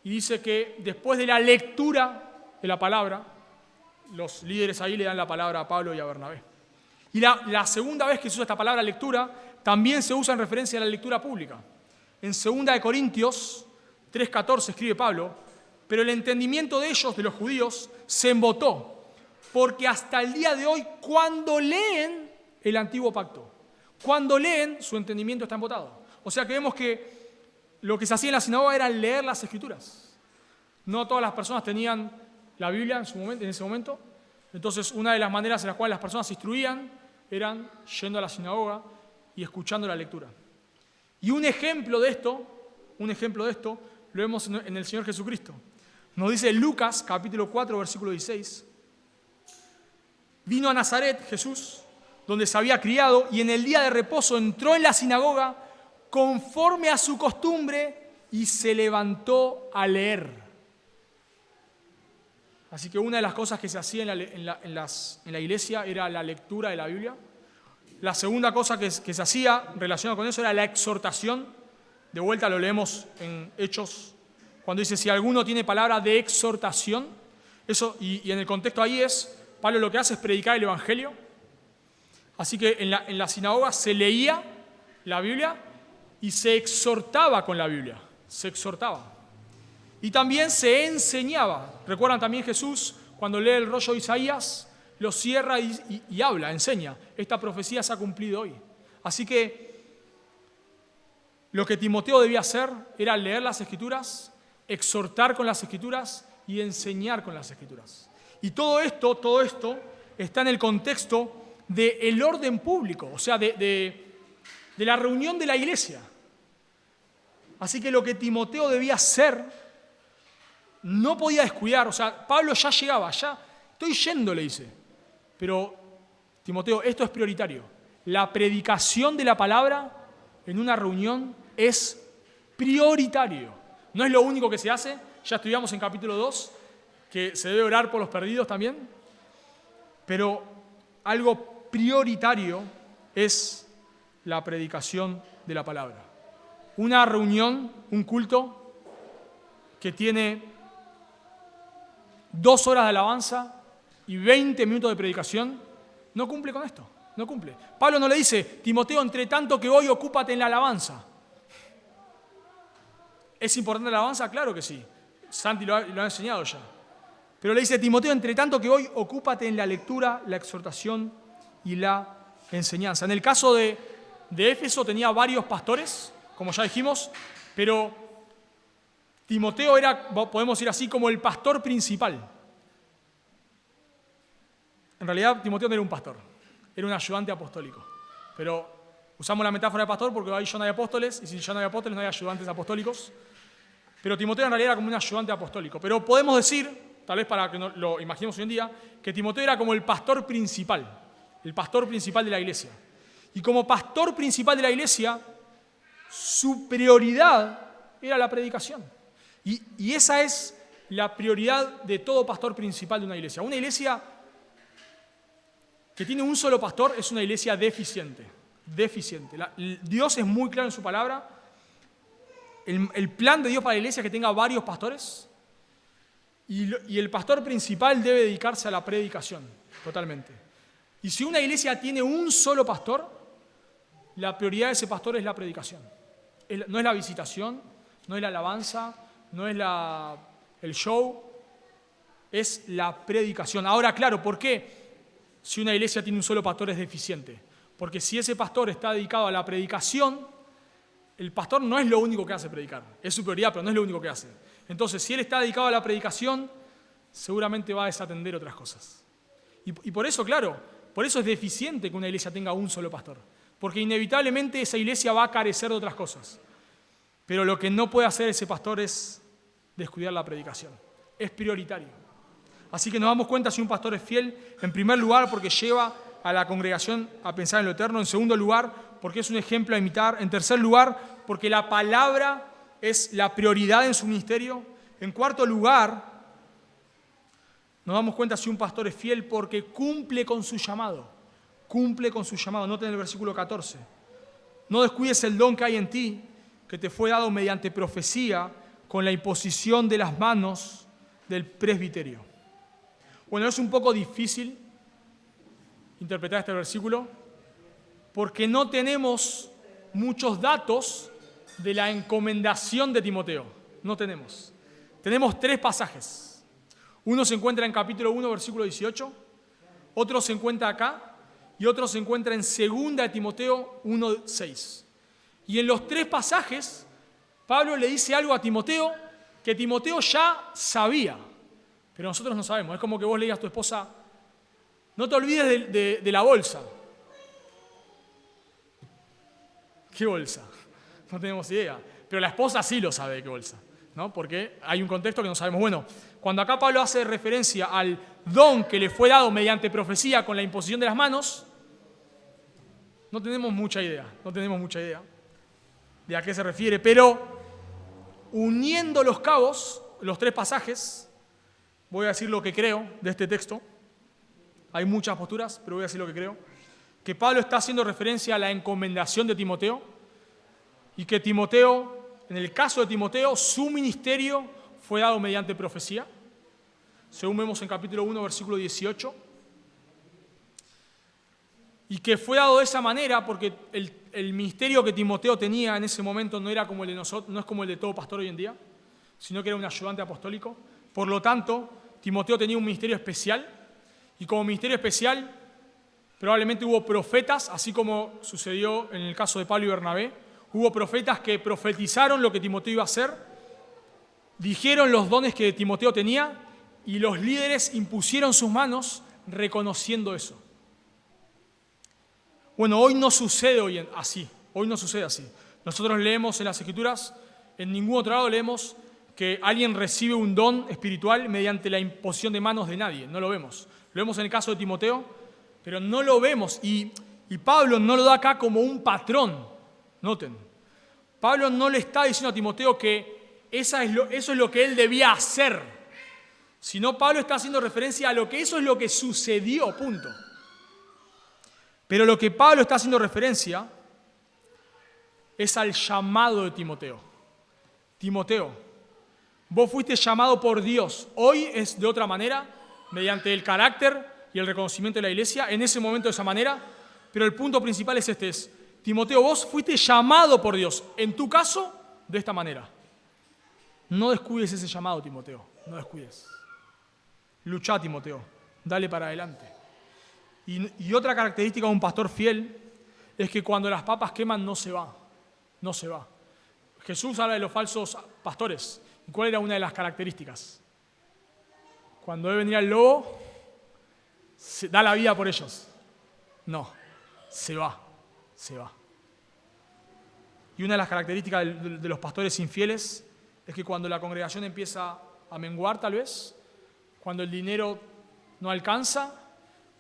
y dice que después de la lectura de la palabra, los líderes ahí le dan la palabra a Pablo y a Bernabé. Y la segunda vez que se usa esta palabra lectura, también se usa en referencia a la lectura pública. En 2 Corintios 3:14 escribe Pablo, pero el entendimiento de ellos, de los judíos, se embotó, porque hasta el día de hoy, cuando leen el antiguo pacto, cuando leen, su entendimiento está embotado. O sea que vemos que lo que se hacía en la sinagoga era leer las Escrituras. No todas las personas tenían la Biblia en ese momento. Entonces, una de las maneras en las cuales las personas se instruían eran yendo a la sinagoga y escuchando la lectura. Y un ejemplo de esto lo vemos en el Señor Jesucristo. Nos dice Lucas, capítulo 4, versículo 16. Vino a Nazaret, Jesús, donde se había criado, y en el día de reposo entró en la sinagoga conforme a su costumbre y se levantó a leer. Así que una de las cosas que se hacía en la iglesia era la lectura de la Biblia. La segunda cosa que se hacía relacionada con eso era la exhortación. De vuelta lo leemos en Hechos, cuando dice, si alguno tiene palabra de exhortación, y en el contexto ahí Pablo lo que hace es predicar el Evangelio. Así que en la sinagoga se leía la Biblia y se exhortaba con la Biblia, se exhortaba. Y también se enseñaba. ¿Recuerdan también Jesús, cuando lee el rollo de Isaías, lo cierra y habla, enseña? Esta profecía se ha cumplido hoy. Así que lo que Timoteo debía hacer era leer las Escrituras, exhortar con las Escrituras y enseñar con las Escrituras. Y todo esto está en el contexto del orden público, o sea, de la reunión de la iglesia. Así que lo que Timoteo debía hacer no podía descuidar. O sea, Pablo ya llegaba, ya estoy yendo, le dice. Pero, Timoteo, esto es prioritario. La predicación de la palabra en una reunión es prioritario. No es lo único que se hace. Ya estudiamos en capítulo 2 que se debe orar por los perdidos también. Pero algo prioritario es la predicación de la palabra. Una reunión, un culto que tiene 2 horas de alabanza y 20 minutos de predicación, no cumple con esto, no cumple. Pablo no le dice, Timoteo, entre tanto que hoy ocúpate en la alabanza. ¿Es importante la alabanza? Claro que sí. Santi lo ha enseñado ya. Pero le dice, Timoteo, entre tanto que hoy ocúpate en la lectura, la exhortación y la enseñanza. En el caso de Éfeso tenía varios pastores, como ya dijimos, pero Timoteo era, podemos decir así, como el pastor principal. En realidad, Timoteo no era un pastor, era un ayudante apostólico. Pero usamos la metáfora de pastor porque ahí ya no hay apóstoles, y si ya no hay apóstoles, no hay ayudantes apostólicos. Pero Timoteo en realidad era como un ayudante apostólico. Pero podemos decir, tal vez para que lo imaginemos hoy en día, que Timoteo era como el pastor principal. el pastor principal de la iglesia. Y como pastor principal de la iglesia, su prioridad era la predicación. Y esa es la prioridad de todo pastor principal de una iglesia. Una iglesia que tiene un solo pastor es una iglesia deficiente. Dios es muy claro en su palabra. El plan de Dios para la iglesia es que tenga varios pastores. Y el pastor principal debe dedicarse a la predicación, totalmente. Y si una iglesia tiene un solo pastor, la prioridad de ese pastor es la predicación. No es la visitación, no es la alabanza, no es el show, es la predicación. Ahora, claro, ¿por qué si una iglesia tiene un solo pastor es deficiente? Porque si ese pastor está dedicado a la predicación, el pastor no es lo único que hace predicar. Es su prioridad, pero no es lo único que hace. Entonces, si él está dedicado a la predicación, seguramente va a desatender otras cosas. Y por eso, claro, por eso es deficiente que una iglesia tenga un solo pastor. Porque inevitablemente esa iglesia va a carecer de otras cosas. Pero lo que no puede hacer ese pastor es descuidar la predicación. Es prioritario. Así que nos damos cuenta si un pastor es fiel, en primer lugar, porque lleva a la congregación a pensar en lo eterno. En segundo lugar, porque es un ejemplo a imitar. En tercer lugar, porque la palabra es la prioridad en su ministerio. En cuarto lugar, nos damos cuenta si un pastor es fiel porque cumple con su llamado. Cumple con su llamado. Noten el versículo 14. No descuides el don que hay en ti, que te fue dado mediante profecía, con la imposición de las manos del presbiterio. Bueno, es un poco difícil interpretar este versículo porque no tenemos muchos datos de la encomendación de Timoteo. No tenemos. Tenemos 3 pasajes. Uno se encuentra en capítulo 1, versículo 18. Otro se encuentra acá. Y otro se encuentra en 2 de Timoteo 1, 6. Y en los 3 pasajes, Pablo le dice algo a Timoteo que Timoteo ya sabía. Pero nosotros no sabemos. Es como que vos le digas a tu esposa, no te olvides de la bolsa. ¿Qué bolsa? No tenemos idea. Pero la esposa sí lo sabe de qué bolsa, ¿no? Porque hay un contexto que no sabemos. Bueno, cuando acá Pablo hace referencia al don que le fue dado mediante profecía con la imposición de las manos, no tenemos mucha idea de a qué se refiere. Pero uniendo los cabos, los 3 pasajes, voy a decir lo que creo de este texto. Hay muchas posturas, pero voy a decir lo que creo. Que Pablo está haciendo referencia a la encomendación de Timoteo y que Timoteo, en el caso de Timoteo, su ministerio fue dado mediante profecía, según vemos en capítulo 1, versículo 18, y que fue dado de esa manera porque el ministerio que Timoteo tenía en ese momento no era como el de nosotros, no es como el de todo pastor hoy en día, sino que era un ayudante apostólico. Por lo tanto, Timoteo tenía un ministerio especial, y como ministerio especial probablemente hubo profetas, así como sucedió en el caso de Pablo y Bernabé. Hubo profetas que profetizaron lo que Timoteo iba a hacer, dijeron los dones que Timoteo tenía y los líderes impusieron sus manos reconociendo eso. Bueno, hoy no sucede así. Nosotros leemos en las Escrituras, en ningún otro lado leemos que alguien recibe un don espiritual mediante la imposición de manos de nadie. No lo vemos. Lo vemos en el caso de Timoteo, pero no lo vemos. Y Pablo no lo da acá como un patrón. Noten. Pablo no le está diciendo a Timoteo que eso es lo que él debía hacer, sino Pablo está haciendo referencia a lo que eso es lo que sucedió, punto. Pero lo que Pablo está haciendo referencia es al llamado de Timoteo. Timoteo, vos fuiste llamado por Dios. Hoy es de otra manera, mediante el carácter y el reconocimiento de la iglesia, en ese momento de esa manera, pero el punto principal es este, Timoteo, vos fuiste llamado por Dios, en tu caso, de esta manera. No descuides ese llamado, Timoteo, no descuides. Luchá, Timoteo, dale para adelante. Y otra característica de un pastor fiel es que cuando las papas queman no se va. Jesús habla de los falsos pastores. ¿Y cuál era una de las características? Cuando ve venir al lobo, se da la vida por ellos. No, se va. Y una de las características de los pastores infieles es que cuando la congregación empieza a menguar, tal vez, cuando el dinero no alcanza,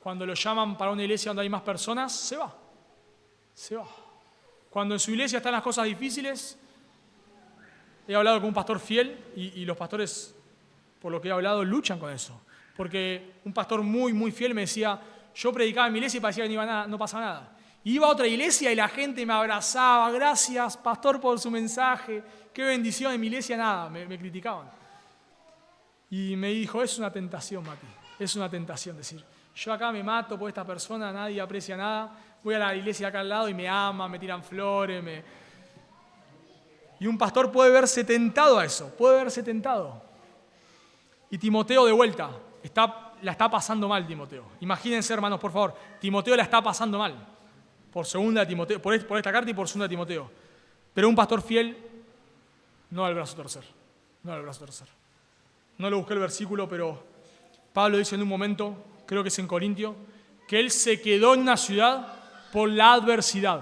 cuando lo llaman para una iglesia donde hay más personas, se va. Se va. Cuando en su iglesia están las cosas difíciles, he hablado con un pastor fiel y los pastores, por lo que he hablado, luchan con eso. Porque un pastor muy, muy fiel me decía, yo predicaba en mi iglesia y parecía que no pasaba nada. Iba a otra iglesia y la gente me abrazaba, gracias pastor por su mensaje, qué bendición. En mi iglesia nada, me criticaban. Y me dijo, es una tentación, Mati, es una tentación decir, yo acá me mato por esta persona, nadie aprecia nada, voy a la iglesia acá al lado y me aman, me tiran flores. Y un pastor puede verse tentado a eso, puede verse tentado. Y Timoteo de vuelta, la está pasando mal Timoteo. Imagínense, hermanos, por favor, Timoteo la está pasando mal. Por esta carta y por segunda de Timoteo. Pero un pastor fiel no da el brazo a torcer. No da el brazo a torcer. No lo busqué el versículo, pero Pablo dice en un momento, creo que es en Corintio, que él se quedó en una ciudad por la adversidad.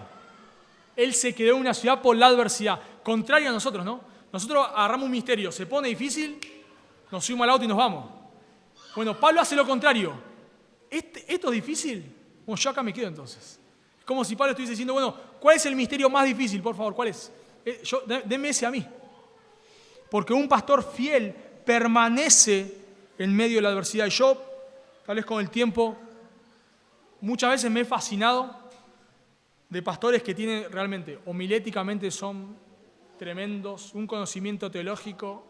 Él se quedó en una ciudad por la adversidad. Contrario a nosotros, ¿no? Nosotros agarramos un misterio, se pone difícil, nos subimos al auto y nos vamos. Bueno, Pablo hace lo contrario. ¿Esto es difícil? Bueno, yo acá me quedo entonces. Es como si Pablo estuviese diciendo, bueno, ¿cuál es el misterio más difícil? Por favor, ¿cuál es? Denme ese a mí. Porque un pastor fiel permanece en medio de la adversidad. Y yo, tal vez con el tiempo, muchas veces me he fascinado de pastores que tienen realmente, homiléticamente son tremendos, un conocimiento teológico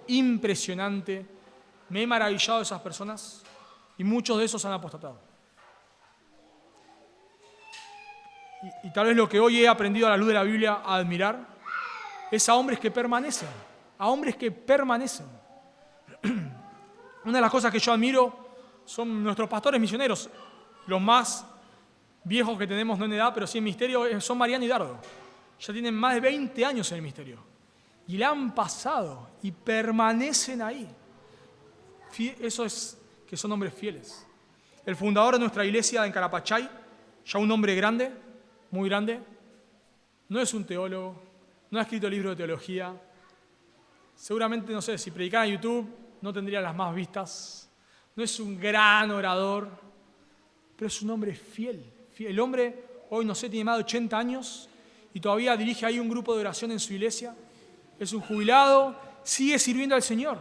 impresionante. Me he maravillado de esas personas y muchos de esos han apostatado. Y tal vez lo que hoy he aprendido a la luz de la Biblia a admirar es a hombres que permanecen, a hombres que permanecen. Una de las cosas que yo admiro son nuestros pastores misioneros, los más viejos que tenemos, no en edad, pero sí en ministerio, son Mariano y Dardo. Ya tienen más de 20 años en el ministerio. Y la han pasado y permanecen ahí. Eso es que son hombres fieles. El fundador de nuestra iglesia en Carapachay, ya un hombre grande, muy grande, no es un teólogo, no ha escrito libros de teología. Seguramente, no sé, si predicara en YouTube no tendría las más vistas. No es un gran orador, pero es un hombre fiel. El hombre hoy, no sé, tiene más de 80 años y todavía dirige ahí un grupo de oración en su iglesia. Es un jubilado, sigue sirviendo al Señor.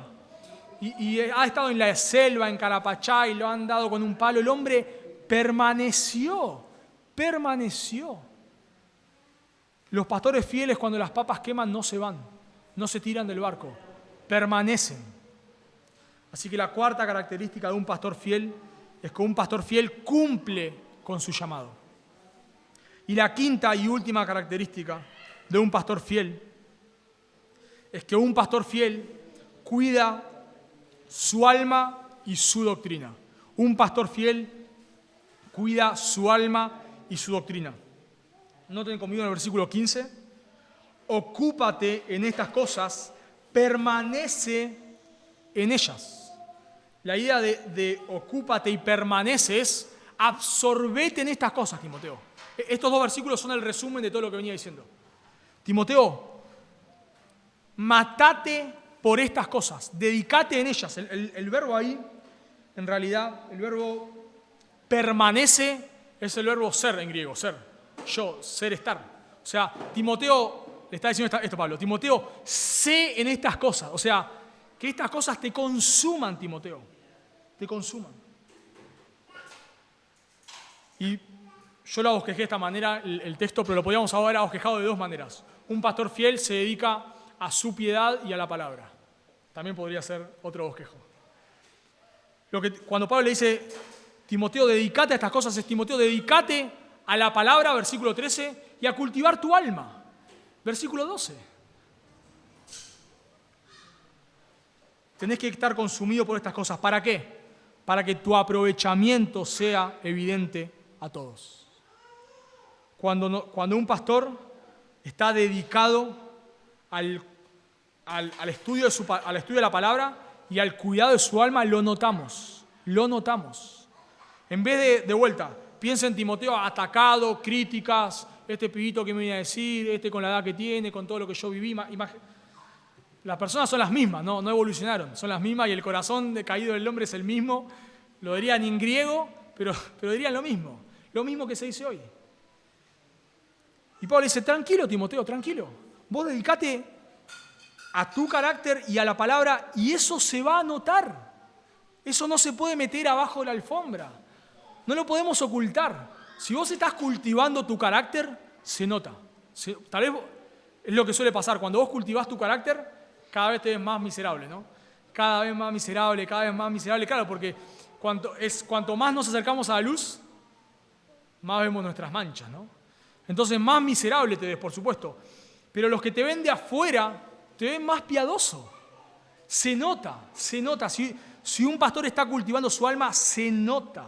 Y ha estado en la selva, en Carapachay, lo han dado con un palo. El hombre permaneció. Los pastores fieles, cuando las papas queman, no se van, no se tiran del barco, permanecen. Así que la cuarta característica de un pastor fiel es que un pastor fiel cumple con su llamado. Y la quinta y última característica de un pastor fiel es que un pastor fiel cuida su alma y su doctrina. Un pastor fiel cuida su alma y su doctrina. Noten conmigo en el versículo 15. Ocúpate en estas cosas, permanece en ellas. La idea de ocúpate y permanece es absorbete en estas cosas, Timoteo. Estos dos versículos son el resumen de todo lo que venía diciendo. Timoteo, matate por estas cosas, dedicate en ellas. El verbo ahí, en realidad, el verbo permanece es el verbo ser en griego, ser, yo, ser, estar. O sea, Timoteo, le está diciendo esto Pablo, Timoteo, sé en estas cosas. O sea, que estas cosas te consuman, Timoteo, te consuman. Y yo lo bosquejé de esta manera, el texto, pero lo podíamos haber bosquejado de dos maneras. Un pastor fiel se dedica a su piedad y a la palabra. También podría ser otro bosquejo. Cuando Pablo le dice, Timoteo, dedícate a estas cosas, es Timoteo, dedícate a la palabra, versículo 13, y a cultivar tu alma, versículo 12. Tenés que estar consumido por estas cosas. ¿Para qué? Para que tu aprovechamiento sea evidente a todos. Cuando un pastor está dedicado al estudio de la palabra y al cuidado de su alma, lo notamos. En vez de vuelta, piensa en Timoteo atacado, críticas, este pibito que me viene a decir, este con la edad que tiene, con todo lo que yo viví. Las personas son las mismas, no evolucionaron, son las mismas y el corazón decaído del hombre es el mismo. Lo dirían en griego, pero dirían lo mismo que se dice hoy. Y Pablo dice, tranquilo Timoteo, tranquilo. Vos dedicate a tu carácter y a la palabra y eso se va a notar. Eso no se puede meter abajo de la alfombra. No lo podemos ocultar. Si vos estás cultivando tu carácter, se nota. Tal vez es lo que suele pasar. Cuando vos cultivás tu carácter, cada vez te ves más miserable, ¿no? Cada vez más miserable, cada vez más miserable. Claro, porque cuanto más nos acercamos a la luz, más vemos nuestras manchas, ¿no? Entonces más miserable te ves, por supuesto. Pero los que te ven de afuera, te ven más piadoso. Se nota, se nota. Si un pastor está cultivando su alma, se nota.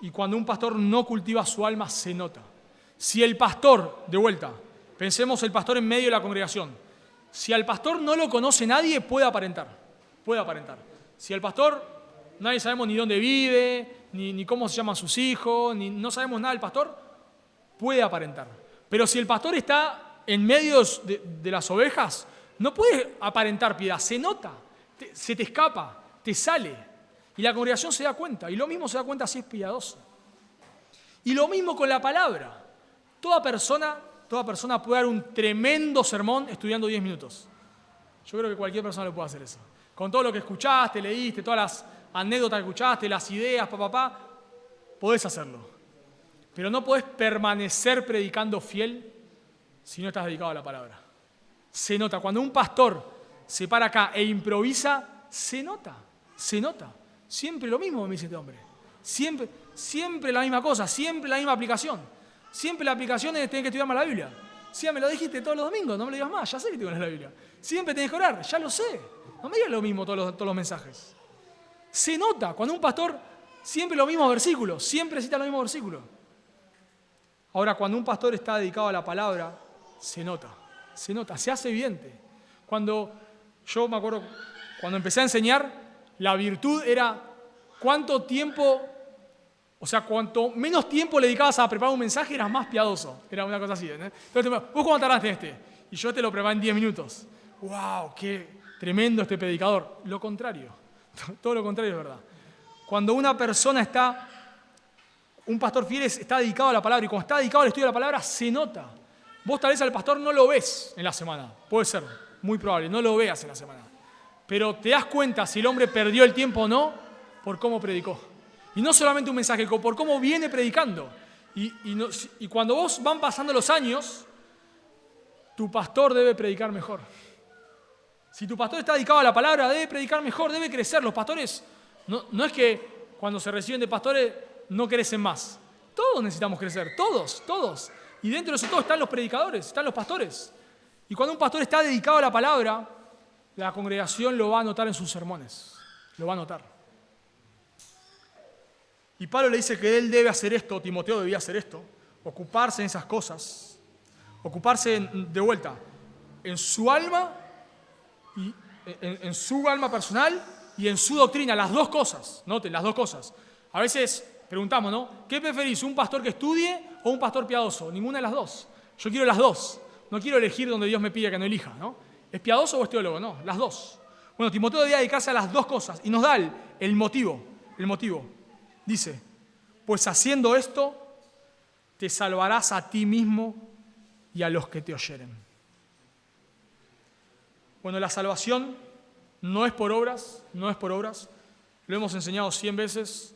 Y cuando un pastor no cultiva su alma, se nota. Si el pastor, de vuelta, pensemos el pastor en medio de la congregación. Si al pastor no lo conoce nadie, puede aparentar. Puede aparentar. Si el pastor, nadie sabemos ni dónde vive, ni cómo se llaman sus hijos, no sabemos nada del pastor, puede aparentar. Pero si el pastor está en medio de las ovejas, no puede aparentar piedad, se nota, se te escapa, te sale. Y la congregación se da cuenta, y lo mismo se da cuenta si es piadoso. Y lo mismo con la palabra. Toda persona puede dar un tremendo sermón estudiando 10 minutos. Yo creo que cualquier persona le puede hacer eso. Con todo lo que escuchaste, leíste, todas las anécdotas que escuchaste, las ideas, podés hacerlo. Pero no podés permanecer predicando fiel si no estás dedicado a la palabra. Se nota. Cuando un pastor se para acá e improvisa, se nota. Siempre lo mismo, me dice este hombre. Siempre la misma cosa, siempre la misma aplicación. Siempre la aplicación es tener que estudiar más la Biblia. Sí, me lo dijiste todos los domingos, no me lo digas más, ya sé que tengo que leer la Biblia. Siempre tenés que orar, ya lo sé. No me digas lo mismo todos los mensajes. Se nota cuando un pastor siempre los mismos versículos, siempre cita los mismos versículos. Ahora, cuando un pastor está dedicado a la palabra, se nota, se hace evidente. Yo me acuerdo, cuando empecé a enseñar, la virtud era cuánto menos tiempo le dedicabas a preparar un mensaje, eras más piadoso. Era una cosa así. Entonces, ¿vos cuánto tardaste en este? Y yo te lo preparé en 10 minutos. ¡Wow! ¡Qué tremendo este predicador! Lo contrario. Todo lo contrario es verdad. Cuando un pastor fiel está dedicado a la palabra, y cuando está dedicado al estudio de la palabra, se nota. Vos tal vez al pastor no lo ves en la semana. Puede ser, muy probable, no lo veas en la semana. Pero te das cuenta si el hombre perdió el tiempo o no por cómo predicó. Y no solamente un mensaje, por cómo viene predicando. Y cuando vos van pasando los años, tu pastor debe predicar mejor. Si tu pastor está dedicado a la palabra, debe predicar mejor, debe crecer. Los pastores, no es que cuando se reciben de pastores no crecen más. Todos necesitamos crecer, todos. Y dentro de eso todo están los predicadores, están los pastores. Y cuando un pastor está dedicado a la palabra, la congregación lo va a notar en sus sermones. Lo va a notar. Y Pablo le dice que él debe hacer esto, Timoteo debía hacer esto, ocuparse en esas cosas, ocuparse de vuelta en su alma, y en su alma personal y en su doctrina, las dos cosas, noten, las dos cosas. A veces preguntamos, ¿no? ¿Qué preferís, un pastor que estudie o un pastor piadoso? Ninguna de las dos. Yo quiero las dos. No quiero elegir donde Dios me pida que no elija, ¿no? ¿Es piadoso o es teólogo? No, las dos. Bueno, Timoteo debía dedicarse a las dos cosas y nos da el motivo. Dice, pues haciendo esto, te salvarás a ti mismo y a los que te oyeren. Bueno, la salvación no es por obras. Lo hemos enseñado 100 veces.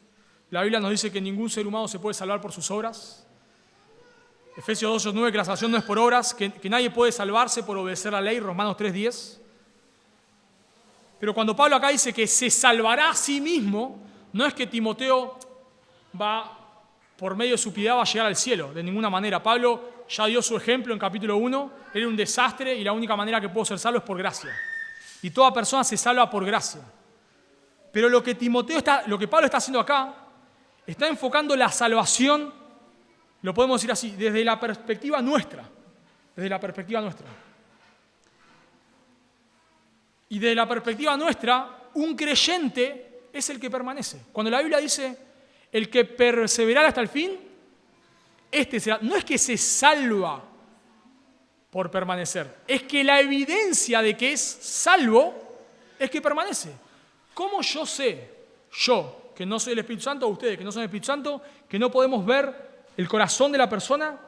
La Biblia nos dice que ningún ser humano se puede salvar por sus obras. Efesios 2:9, que la salvación no es por obras, que nadie puede salvarse por obedecer la ley, Romanos 3:10. Pero cuando Pablo acá dice que se salvará a sí mismo, no es que Timoteo por medio de su piedad va a llegar al cielo, de ninguna manera. Pablo ya dio su ejemplo en capítulo 1, era un desastre y la única manera que puedo ser salvo es por gracia. Y toda persona se salva por gracia. Pero lo que Pablo está haciendo acá, está enfocando la salvación, lo podemos decir así, desde la perspectiva nuestra. Y desde la perspectiva nuestra, un creyente es el que permanece. Cuando la Biblia dice, el que perseverará hasta el fin, este será. No es que se salva por permanecer, es que la evidencia de que es salvo es que permanece. ¿Cómo yo sé, que no soy el Espíritu Santo, o ustedes que no son el Espíritu Santo, que no podemos ver el corazón de la persona,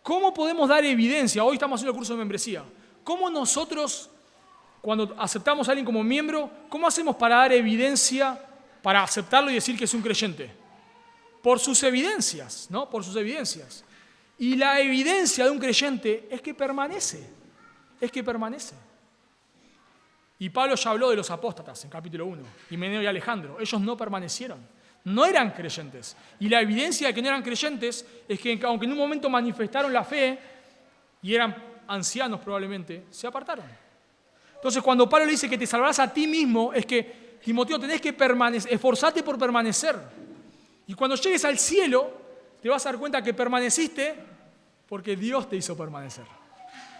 ¿cómo podemos dar evidencia? Hoy estamos haciendo el curso de membresía. ¿Cómo nosotros, cuando aceptamos a alguien como miembro, cómo hacemos para dar evidencia, para aceptarlo y decir que es un creyente? Por sus evidencias, ¿no? Por sus evidencias. Y la evidencia de un creyente es que permanece. Es que permanece. Y Pablo ya habló de los apóstatas en capítulo 1, Himeneo y Alejandro. Ellos no permanecieron, no eran creyentes. Y la evidencia de que no eran creyentes es que aunque en un momento manifestaron la fe, y eran ancianos probablemente, se apartaron. Entonces cuando Pablo le dice que te salvarás a ti mismo, es que, Timoteo, tenés que esforzarte por permanecer. Y cuando llegues al cielo, te vas a dar cuenta que permaneciste porque Dios te hizo permanecer.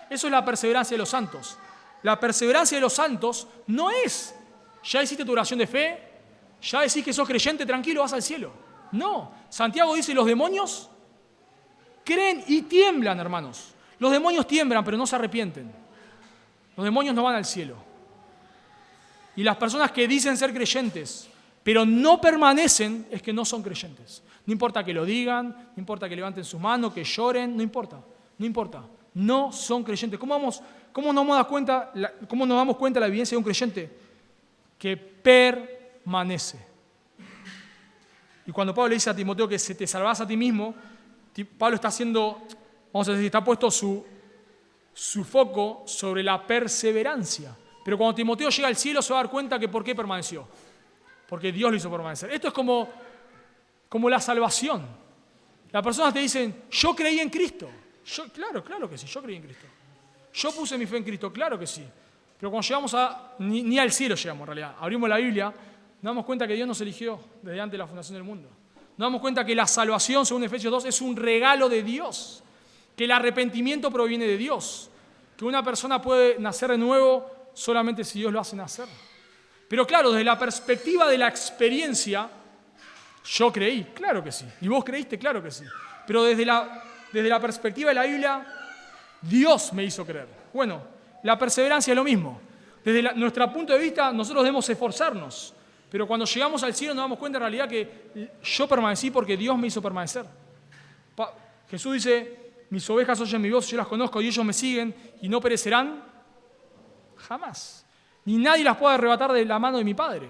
Eso es la perseverancia de los santos. La perseverancia de los santos no es, ya hiciste tu oración de fe, ya decís que sos creyente, tranquilo, vas al cielo. No, Santiago dice, los demonios creen y tiemblan, hermanos. Los demonios tiemblan, pero no se arrepienten. Los demonios no van al cielo. Y las personas que dicen ser creyentes, pero no permanecen, es que no son creyentes. No importa que lo digan, no importa que levanten sus manos, que lloren, no importa, no importa. No son creyentes. ¿Cómo nos damos cuenta de la evidencia de un creyente? Que permanece. Y cuando Pablo le dice a Timoteo que se te salvas a ti mismo, Pablo está haciendo, vamos a decir, está puesto su foco sobre la perseverancia. Pero cuando Timoteo llega al cielo se va a dar cuenta que ¿por qué permaneció? Porque Dios lo hizo permanecer. Esto es como la salvación. Las personas te dicen, yo creí en Cristo. Claro que sí, yo creí en Cristo. Yo puse mi fe en Cristo, claro que sí. Pero cuando llegamos ni al cielo llegamos en realidad. Abrimos la Biblia, nos damos cuenta que Dios nos eligió desde antes de la fundación del mundo. Nos damos cuenta que la salvación, según Efesios 2, es un regalo de Dios. Que el arrepentimiento proviene de Dios. Que una persona puede nacer de nuevo solamente si Dios lo hace nacer. Pero claro, desde la perspectiva de la experiencia, yo creí, claro que sí. Y vos creíste, claro que sí. Pero desde la perspectiva de la Biblia, Dios me hizo creer. Bueno, la perseverancia es lo mismo. Desde nuestro punto de vista, nosotros debemos esforzarnos. Pero cuando llegamos al cielo nos damos cuenta en realidad que yo permanecí porque Dios me hizo permanecer. Jesús dice, mis ovejas oyen mi voz, yo las conozco y ellos me siguen y no perecerán jamás. Ni nadie las puede arrebatar de la mano de mi Padre.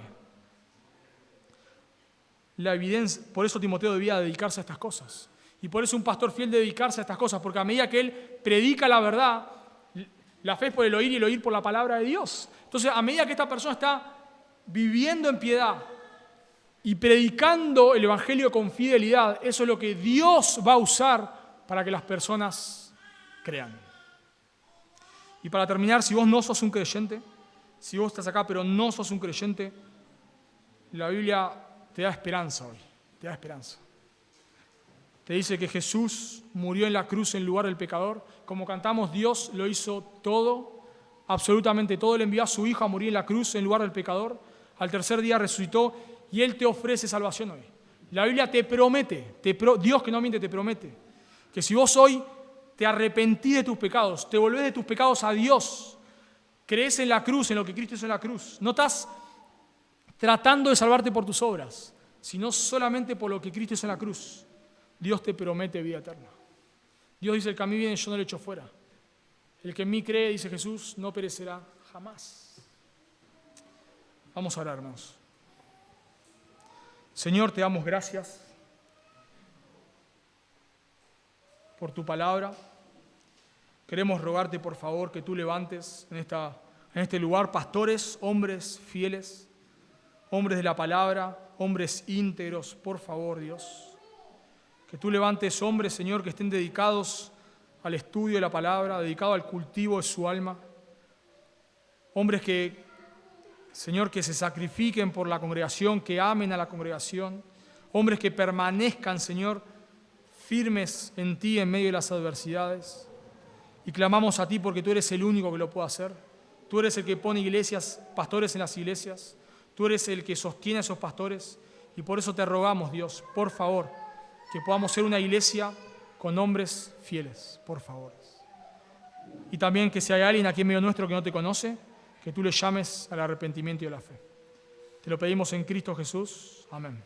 La evidencia, por eso Timoteo debía dedicarse a estas cosas. Y por eso un pastor fiel debe dedicarse a estas cosas, porque a medida que él predica la verdad, la fe es por el oír y el oír por la palabra de Dios. Entonces, a medida que esta persona está viviendo en piedad y predicando el evangelio con fidelidad, eso es lo que Dios va a usar para que las personas crean. Y para terminar, si vos no sos un creyente, si vos estás acá pero no sos un creyente, la Biblia te da esperanza hoy, te da esperanza. Te dice que Jesús murió en la cruz en lugar del pecador. Como cantamos, Dios lo hizo todo, absolutamente todo. Él envió a su Hijo a morir en la cruz en lugar del pecador. Al tercer día resucitó y Él te ofrece salvación hoy. La Biblia te promete, Dios que no miente te promete, que si vos hoy te arrepentís de tus pecados, te volvés de tus pecados a Dios, crees en la cruz, en lo que Cristo hizo en la cruz, no estás tratando de salvarte por tus obras, sino solamente por lo que Cristo hizo en la cruz, Dios te promete vida eterna. Dios dice, el que a mí viene yo no le echo fuera. El que en mí cree, dice Jesús, no perecerá jamás. Vamos a orar, hermanos. Señor, te damos gracias por tu palabra. Queremos rogarte, por favor, que tú levantes en este lugar pastores, hombres fieles, hombres de la palabra, hombres íntegros, por favor, Dios. Que tú levantes hombres, Señor, que estén dedicados al estudio de la palabra, dedicados al cultivo de su alma. Hombres que, Señor, que se sacrifiquen por la congregación, que amen a la congregación. Hombres que permanezcan, Señor, firmes en ti en medio de las adversidades. Y clamamos a ti porque tú eres el único que lo puede hacer. Tú eres el que pone iglesias, pastores en las iglesias. Tú eres el que sostiene a esos pastores. Y por eso te rogamos, Dios, por favor, que podamos ser una iglesia con hombres fieles, por favor. Y también que si hay alguien aquí en medio nuestro que no te conoce, que tú le llames al arrepentimiento y a la fe. Te lo pedimos en Cristo Jesús. Amén.